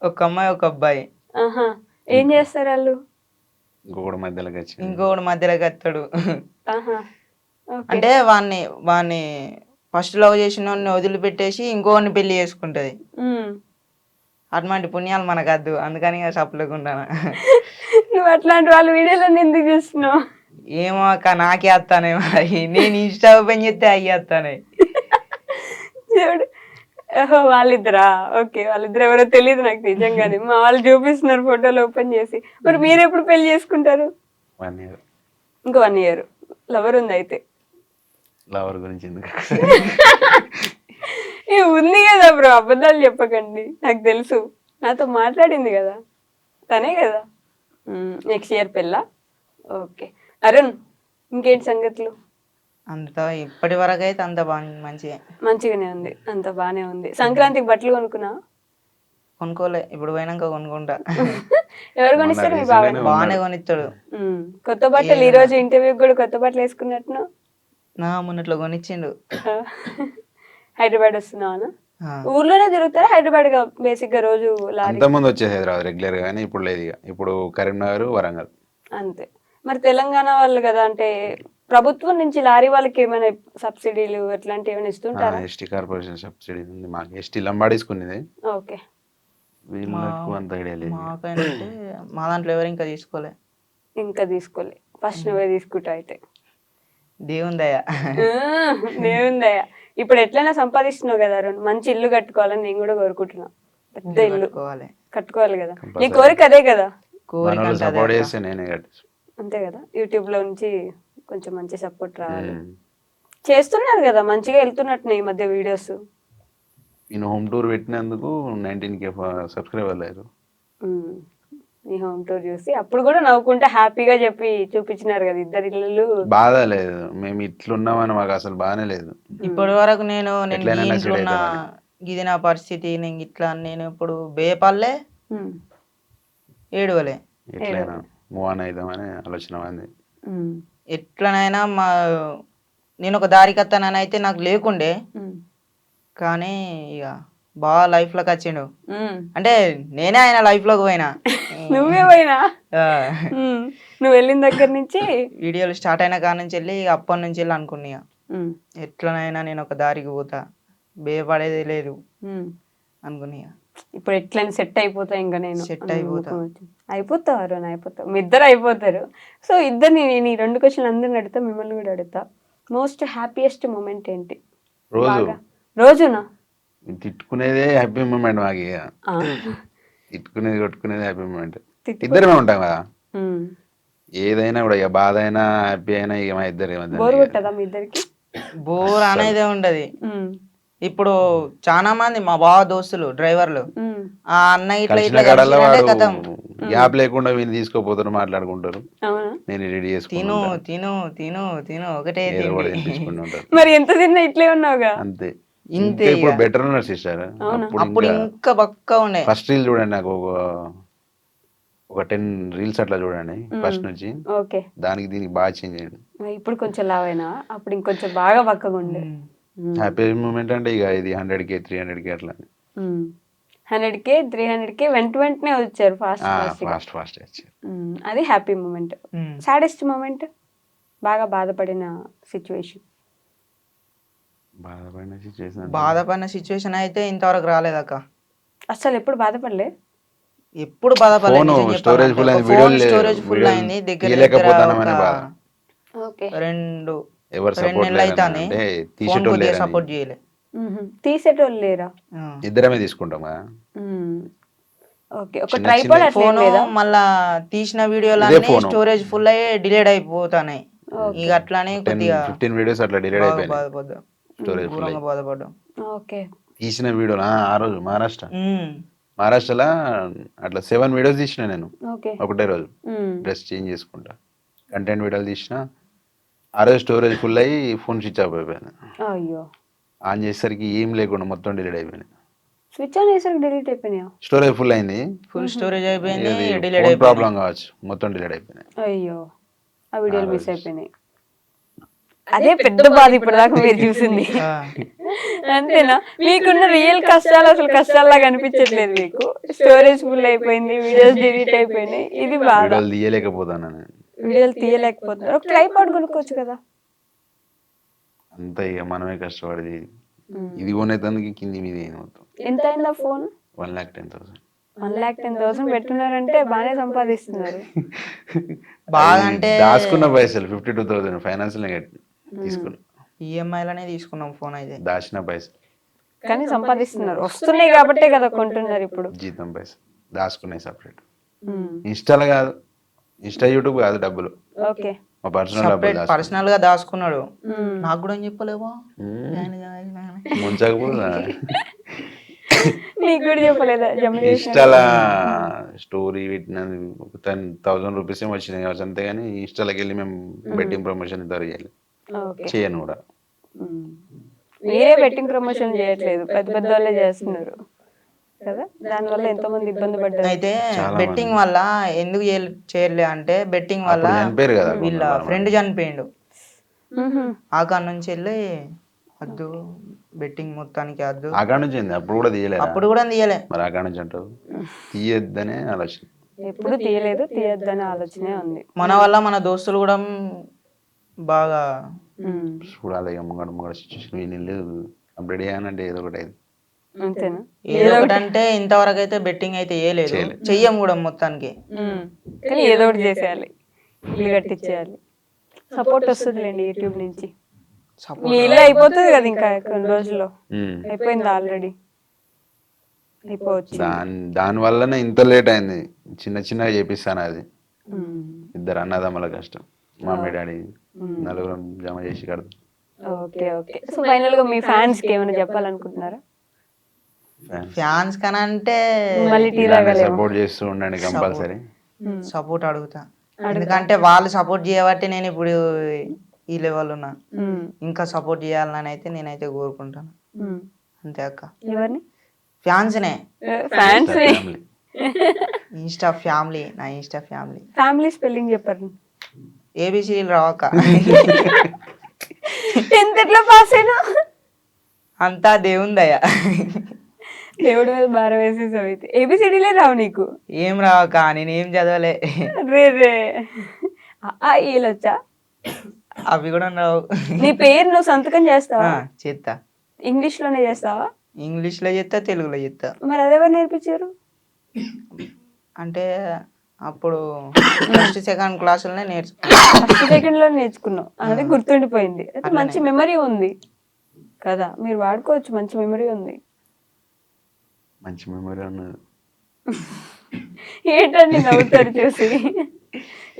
ఒక అమ్మాయి ఒక అబ్బాయి. ఏం చేస్తారు వాళ్ళు? ఇంకొకటి మధ్యలోకి వస్తాడు. అంటే వాడిని ఫస్ట్ లవ్ చేసిన వాడిని వదిలిపెట్టేసి ఇంకోని పెళ్లి చేసుకుంటది. అటువంటి పుణ్యాలు మనకు వద్దు, అందుకని సప్లేకుండా. నువ్వు అట్లాంటి వాళ్ళ వీడియోలో ఎందుకు చూస్తున్నావు? ఏమో అక్క, నాకే వస్తానే మరి. నేను ఇన్స్టా ఓపెన్ చేస్తే అయ్యి వస్తానే. చూడు, వాళ్ళిద్దరా? ఓకే, వాళ్ళిద్దరు ఎవరో తెలియదు నాకు నిజంగానే. మా వాళ్ళు చూపిస్తున్నారు ఫోటోలు ఓపెన్ చేసి. మరి మీరు ఎప్పుడు పెళ్లి చేసుకుంటారు? ఇంకో 1 year. లవర్ ఉంది అయితే? లవర్ గురించి ఉంది కదా బ్రో, అబద్ధాలు చెప్పకండి, నాకు తెలుసు, నాతో మాట్లాడింది కదా తనే కదా. నెక్స్ట్ ఇయర్ పెళ్ళా? ఓకే. అరుణ్, ఇంకేంటి సంగతులు? అంత ఇప్పటి వరకు అయితే అంత మంచిగానే ఉంది, అంత బానే ఉంది. సంక్రాంతికి బట్టలు కొనుక్కున్నా? కొనుక్కోలే, ఇప్పుడు పోయినాక కొనుక్కుంటా. ఎవరు కొనిస్తారు? మీ బాగా బాగానే కొనిస్తాడు. కొత్త బట్టలు ఈ రోజు ఇంటర్వ్యూకి కూడా కొత్త బట్టలు వేసుకున్నట్టున్నా? మొన్నట్లో కొనిచ్చిండు. హైదరాబాద్ వస్తున్నావా? ఊర్లోనే తిరుగుతారా హైదరాబాద్ గా? బేసిక్ గా రోజు ముందు వచ్చేది హైదరాబాద్ రెగ్యులర్ గానీ ఇప్పుడు లేదు. ఇక ఇప్పుడు కరీంనగర్, వరంగల్ అంతే. మరి తెలంగాణ వాళ్ళు కదా, అంటే ప్రభుత్వం నుంచి లారీ వాళ్ళకి ఏమైనా సబ్సిడీలు అట్లాంటివి ఏమైనా ఇస్తుంటారా? ఎస్టీ కార్పొరేషన్ సబ్సిడీ ఉంది మాకు, ఎస్టీ లంబాడీసుకునేది. ఓకే. వీళ్ళకు అంత ఐడియా లేదు. మాకంటే మా దాంట్లో ఎవరు ఇంకా తీసుకోలే. ఇంకా తీసుకోలే, ఫస్ట్ నువ్వే తీసుకుంటా అయితే. దేవుని దయ. దేవుందయ్యా. ఇప్పుడు ఎట్లయినా సంపాదిస్తున్నావు కదా అరుణ్, మంచి ఇల్లు కట్టుకోవాలని నేను కూడా కోరుకుంటున్నా. పెద్ద ఇల్లు కట్టుకోవాలి. కట్టుకోవాలి కదా, నీ కోరిక అదే కదా. కోరిక మనోళ్ళు అంటే అదే సపోర్ట్ అక్క. చేస్తే నేనే కట్టించు. అంతే కదా, యూట్యూబ్ లో నుంచి కొంచెం మంచి సపోర్ట్ రావాలి. చేస్తున్నారు కదా మంచిగా, వెళ్తున్నట్టున్నాయి ఈ మధ్య వీడియోస్. నేను హోమ్ టూర్ పెట్టినందుకు 19K సబ్స్క్రైబర్ లేరు. నీ హోమ్ టూర్ చూసి అప్పుడు కూడా నవ్వుకుంటే హ్యాపీగా చెప్పి చూపించినారు కదా ఇద్దరు ఇల్లు. బాధ లేదు, మేము ఇట్లున్నామని మాకు అసలు బాగానే లేదు. ఇప్పటి వరకు నేను ఎట్లైనా ఈ ఇంట్లో నచ్చుడు ఉన్న అవుతామని. ఇది నా పరిస్థితి, నేను ఇట్లా నేను ఇప్పుడు బేపల్లే ఏడవలే. ఎట్లయినా మూవ్ ఆన్ అవుదామని ఆలోచన ఉంది. ఎట్లనైనా నేను ఒక దారికి వస్తానని అయితే నాకు లేకుండే, కానీ ఇక బాగా లైఫ్ లోకి వచ్చిండు. అంటే నేనే ఆయన లైఫ్ లోకి పోయినా. నువ్వే పోయినా? ఆ, నువ్వు వెళ్ళిన దగ్గర నుంచి వీడియోలు స్టార్ట్ అయిన కాడ నుంచి వెళ్ళి అప్పటి నుంచి వెళ్ళి అనుకున్నా ఎట్లనైనా నేను ఒక దారికి పోతా, భయపడేది లేదు అనుకున్నా. ఇప్పుడు ఎట్లయినా సెట్ అయిపోతా, ఇంకా నేను సెట్ అయిపోతా. అయిపోతావు అరుణ్, అయిపోతావు, మీ ఇద్దరు అయిపోతారు. సో ఇద్దరిని నేను ఈ 2 క్వశ్చన్లు అందరిని అడుగుతా, మిమ్మల్ని కూడా అడుగుతా. మోస్ట్ హ్యాపీయెస్ట్ మూమెంట్ ఏంటి? రోజు రోజునా? తిట్టుకునేదే హ్యాపీ మూమెంట్ మాకు. ఇక తిట్టుకునేది కొట్టుకునేది హ్యాపీ మూమెంట్. ఇద్దరమే ఉంటాం కదా, ఏదైనా కూడా ఇక బాధ అయినా హ్యాపీ అయినా ఇక మా ఇద్దరు బోర్ కొట్టదా మీ ఇద్దరికి? బోర్ అనేదే ఉండదు. ఇప్పుడు చాలా మంది మా బావ దోస్తులు డ్రైవర్లు, ఆ అన్న ఇట్లా ఇట్లా కలిసిరంటే కథం గ్యాప్ లేకుండా వీళ్ళు తీసుకోపోతారు, మాట్లాడుకుంటారు. అవునా? నేను రెడీ తిను చేసుకుంటా, తిను తిను తిను ఒకటే ఏదో తిండి. ఒకటి తినిపించుకుంటూ ఉంటారు. మరి ఎంత తిన్నా ఇట్లే ఉన్నావుగా. అంతే. ఇంతే ఇంకా ఇప్పుడు ఇక. బెటర్ ఉన్నారు సిస్టర్. అప్పుడు ఇంకా బక్క ఉండే. ఫస్ట్ రీల్ చూడండి, నాకు ఒక 10 రీల్స్ అట్లా చూడండి ఫస్ట్ నుంచి. ఓకే. దానికి దీనికి బాగా చేంజ్ అయ్యింది. ఇప్పుడు కొంచెం లావైనా, అప్పుడు ఇంకొంచెం బాగా బక్కగా ఉండే. హ్యాపీ మూమెంట్ అంటే ఇక ఇది 100K 300K అట్లా 100K 300K వెంటనే వచ్చారు ఫాస్ట్ ఫాస్ట్ వచ్చారు. అది హ్యాపీ మూమెంట్. సాడెస్ట్ మూమెంట్, బాగా బాధపడిన సిచ్యువేషన్? బాధపడిన సిచ్యువేషన్ అయితే ఇంతవరకు రాలేదక్క. అసలు ఎప్పుడు బాధపడలే? ఎప్పుడు బాధపడలేదు. స్టోరేజ్ ఫుల్ అయింది, వీడియోలు స్టోరేజ్ ఫుల్ అయింది. దగ్గర బాధ. 2 ఎవరు నెలలు అవుతానే ఫోన్ కొద్దిగా సపోర్ట్ చేయలే. తీసేటోళ్ళు లేరా? ఇద్దరమే తీసుకుంటాం కదా. ఓకే. ఒక ట్రైపాడ్ అట్లా ఏం ఫోన్ లేదా? మళ్ళా తీసిన వీడియోలన్నీ స్టోరేజ్ ఫుల్ అయ్యి డిలీట్ అయిపోతాయి. ఇక అట్లానే కొద్దిగా 15 వీడియోస్ అట్లా డిలీట్ అయిపోయినాయి. బాధపడ్డా, స్టోరేజ్ ఫుల్ ఘోరంగా బాధపడ్డాం. ఓకే. తీసిన వీడియోలు ఆ రోజు మహారాష్ట్రలో అట్లా 7 వీడియోస్ తీసిన నేను ఓకే. ఒకటే రోజు. డ్రెస్ చేంజ్ చేసుకుంటా కంటెంట్ వీడియోలు తీసిన. ఆ రోజు స్టోరేజ్ ఫుల్ అయ్యి ఫోన్ స్విచ్ ఆఫ్ అయిపోయింది. అయ్యో. ఆన్ చేసేసరికి ఏం లేకుండా మొత్తం డిలీట్ అయిపోయింది. స్విచ్ ఆన్ చేసరికి డిలీట్ అయిపోయినాయా? స్టోరేజ్ ఫుల్ అయింది, ఫుల్ స్టోరేజ్ అయిపోయింది, డిలీట్ ఫోన్ అయిపోయింది. ప్రాబ్లం కావచ్చు, మొత్తం డిలీట్ అయిపోయినాయి. అయ్యో, ఆ వీడియోలు మిస్ అయిపోయినాయి. అదే పెద్ద బాధ ఇప్పుడు దాకా మీరు చూసింది. అంతేనా? మీకున్న రియల్ కష్టాలు అసలు కష్టాల్లా కనిపించట్లేదు మీకు. స్టోరేజ్ ఫుల్ అయిపోయింది, వీడియోస్ డిలీట్ అయిపోయినాయి, ఇది బాధ. వీడియోలు తీయలేకపోతాను నేను. వీడియోలు తీయలేకపోతున్నారు. ఒక ట్రైపాడ్ కొనుక్కోవచ్చు కదా. అంతా ఇక మనమే కష్టపడి ఇది కొనేదానికి కింది మీద మొత్తం. ఎంత అయిందా ఫోన్? 1,10,000. 1,10,000 పెట్టున్నారంటే బాగానే సంపాదిస్తున్నారు. బాగా అంటే దాచుకున్న పైసలు 52,000 ఫైనాన్స్ తీసుకున్నా. ఈఎంఐలనే తీసుకున్నాం ఫోన్ అయితే. దాచిన పైసలు కానీ సంపాదిస్తున్నారు, వస్తున్నాయి కాబట్టే కదా కొంటున్నారు. ఇప్పుడు జీతం పైసలు దాచుకున్నాయి సపరేట్. ఇన్స్టాలో కాదు, ఇన్స్టా యూట్యూబ్ కాదు, డబ్బులు ఓకే. మా పర్సనల్ పర్సనల్ గా దాచుకున్నాడు. నాకు కూడా ఏం చెప్పలేవా? ముంచకపోతే నీకు కూడా చెప్పలేదా? ఇన్స్టాలా స్టోరీ పెట్టినది 10,000 రూపీస్ ఏమో వచ్చినాయి కావచ్చు, అంతేగాని ఇన్స్టాలోకి వెళ్ళి మేము బెట్టింగ్ ప్రమోషన్ ఇద్దరు చేయను కూడా. మీరే బెట్టింగ్ ప్రమోషన్ చేయట్లేదు, పెద్ద పెద్ద వాళ్ళే చేస్తున్నారు కదా. దానివల్ల ఎంతో మంది ఇబ్బంది పడ్డారు. అయితే బెట్టింగ్ వల్ల ఎందుకు చేయలే అంటే, బెట్టింగ్ వల్ల చనిపోయారు కదా వీళ్ళ ఫ్రెండ్ చనిపోయిండు. ఆ కాడ నుంచి వెళ్ళి అద్దు బెట్టింగ్ మొత్తానికి అద్దు. ఆ కాడ నుంచి అప్పుడు కూడా తీయలేదు. అప్పుడు కూడా తీయలే. మరి ఆ కాడ నుంచి అంటావు తీయొద్దనే ఆలోచన. ఎప్పుడు తీయలేదు, తీయొద్దనే ఆలోచనే ఉంది. మన వల్ల మన దోస్తులు కూడా బాగా చూడాలి ఇక ముంగడ సిచ్యువేషన్ వీళ్ళు కంప్లీట్ చేయాలంటే ఏదో ఒకటి అయింది. అంతేనా? ఏదో ఒకటి అంటే ఇంతవరకు అయితే బెట్టింగ్ అయితే వేయలేదు, చెయ్యం కూడా మొత్తానికి. కానీ ఏదో ఒకటి చేసేయాలి, ఇల్లు కట్టించేయాలి. సపోర్ట్ వస్తుందిలేండి యూట్యూబ్ నుంచి. మీ ఇల్లు అయిపోతుంది కదా ఇంకా కొన్ని రోజుల్లో, అయిపోయింది ఆల్రెడీ, అయిపోవచ్చు. దాని వల్లనే ఇంత లేట్ అయింది. చిన్నగా చేపిస్తాను అది. ఇద్దరు అన్నదమ్ముల కష్టం, మమ్మీ డాడీ నలుగురం జమ చేసి కడతాం. Okay okay. సో ఫైనల్ గా మీ ఫ్యాన్స్ కి ఏమైనా చెప్పాలనుకుంటున్నారా? ఫ్యాన్స్ కన్నా అంటే మళ్ళీ టీ తాగలేము. సపోర్ట్ చేస్తూ ఉండండి కంపల్సరీ. సపోర్ట్ అడుగుతా, ఎందుకంటే వాళ్ళు సపోర్ట్ చేయబట్టి నేను ఇప్పుడు ఈ లెవెల్ ఉన్నా. ఇంకా సపోర్ట్ చేయాలని అయితే నేనైతే కోరుకుంటాను. అంతే అక్క. ఎవరిని? ఫ్యాన్స్నే. ఫ్యాన్స్. ఇన్స్టా ఫ్యామిలీ, నా ఇన్స్టా ఫ్యామిలీ. ఫ్యామిలీ స్పెల్లింగ్ చెప్పండి. ఏబిసిడీలు రావక్క. 10th ఎట్లా పాస్ అయినా? అంతా దేవుందయ్యా. దేవుడి మీద భారం వేసేసావు అయితే. ఏబిసిడీలే రావు నీకు? ఏం రావక్క, నేను ఏం చదవలే. రే రే వచ్చా? అవి కూడా రావు. నీ పేరు నువ్వు సంతకం చేస్తావా? చేస్తా. ఇంగ్లీష్ లోనే చేస్తావా? ఇంగ్లీష్ లో చేస్తా, తెలుగులో చేస్తా. మరి అదెవరు నేర్పించారు? అంటే అప్పుడు ఫస్ట్ సెకండ్ క్లాసులోనే నేర్చుకున్నా. ఫస్ట్ సెకండ్ లో నేర్చుకున్నావు, అదే గుర్తుండిపోయింది. అయితే మంచి మెమరీ ఉంది కదా, మీరు వాడుకోవచ్చు. మంచి మెమరీ ఉంది. మంచి మెమరీ ఉన్నది. ఏంటండి నవ్వుతారు చూసి?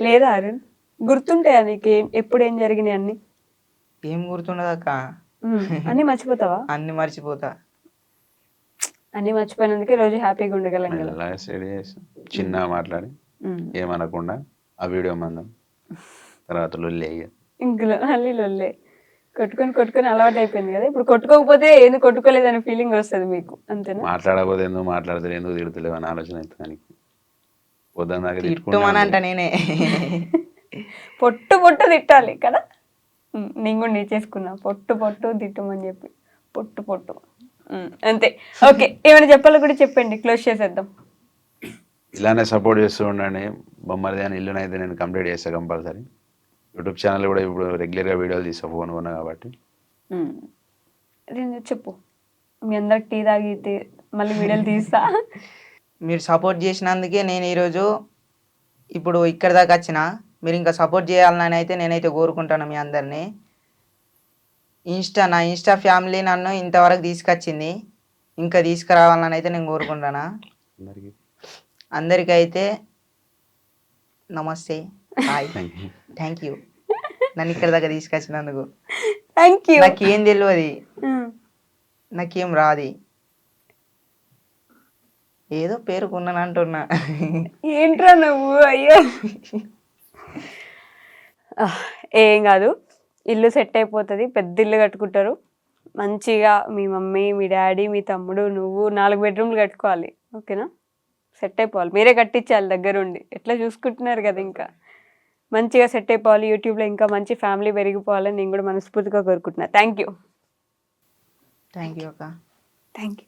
లేదా అరుణ్, గుర్తుంటాయా నీకు ఎప్పుడు ఏం జరిగినాయి అన్ని? ఏం గుర్తుండదక్క, అన్ని మర్చిపోతావా? అన్ని మర్చిపోతా. అన్ని మర్చిపోయినందుకే రోజు హ్యాపీగా ఉండగలం కదా. చిన్నగా మాట్లాడి ఏమనకుండా ఆ వీడియో మందం తర్వాత లొల్లి అయ్యా. ఇంకలో మళ్ళీ లొల్లే. కొట్టుకొని అలవాటు అయిపోయింది కదా. ఇప్పుడు కొట్టుకోకపోతే ఎందుకు కొట్టుకోలేదనే ఫీలింగ్ వస్తుంది మీకు, అంతేనా? మాట్లాడకపోతే ఎందుకు మాట్లాడతారు, ఎందుకు తిడతలేవు అని ఆలోచన అవుతుంది. పొద్దున్న తిట్టమనంట నేనే. పొట్టు తిట్టాలి కదా. నేను కూడా నేర్చేసుకున్నా, పొట్టు తిట్టమని చెప్పి. పొట్టు అంతే. ఓకే, ఏమైనా చెప్పాలో కూడా చెప్పండి, క్లోజ్ చేసేద్దాం. ఇలానే సపోర్ట్ చేస్తూ ఉండండి. బొమ్మరిది అని ఇల్లునైతే నేను కంప్లీట్ చేస్తాను కంపల్సరీ. యూట్యూబ్ ఛానల్ కూడా ఇప్పుడు రెగ్యులర్గా వీడియోలు తీస్తా, ఫోన్ కొన్నా కాబట్టి. చెప్పు, మీ అందరికి టీ తాగితే మళ్ళీ వీడియోలు తీస్తా. మీరు సపోర్ట్ చేసినందుకే నేను ఈరోజు ఇప్పుడు ఇక్కడ దాకా వచ్చిన. మీరు ఇంకా సపోర్ట్ చేయాలని అయితే నేనైతే కోరుకుంటాను మీ అందరినీ. నా ఇన్స్టా ఫ్యామిలీ నన్ను ఇంతవరకు తీసుకొచ్చింది, ఇంకా తీసుకురావాలని అయితే నేను కోరుకుంటాను. అందరికైతే నమస్తే, హాయ్, థ్యాంక్ యూ నన్ను ఇక్కడ దాకా తీసుకొచ్చినందుకు. Thank you. నాకేం తెలియదు, నాకేం రాది, ఏదో పేరుకున్నాను అంటున్నా. ఏంట్రా నువ్వు? అయ్యో ఏం కాదు, ఇల్లు సెట్ అయిపోతుంది. పెద్ద ఇల్లు కట్టుకుంటారు మంచిగా. మీ మమ్మీ, మీ డాడీ, మీ తమ్ముడు, నువ్వు 4 బెడ్రూమ్లు కట్టుకోవాలి. ఓకేనా? సెట్ అయిపోవాలి, మీరే కట్టించాలి దగ్గరుండి. ఎట్లా చూసుకుంటున్నారు కదా, ఇంకా మంచిగా సెట్ అయిపోవాలి. యూట్యూబ్లో ఇంకా మంచి ఫ్యామిలీ పెరిగిపోవాలని నేను కూడా మనస్ఫూర్తిగా కోరుకుంటున్నా. థ్యాంక్ యూ అక్క. Thank you.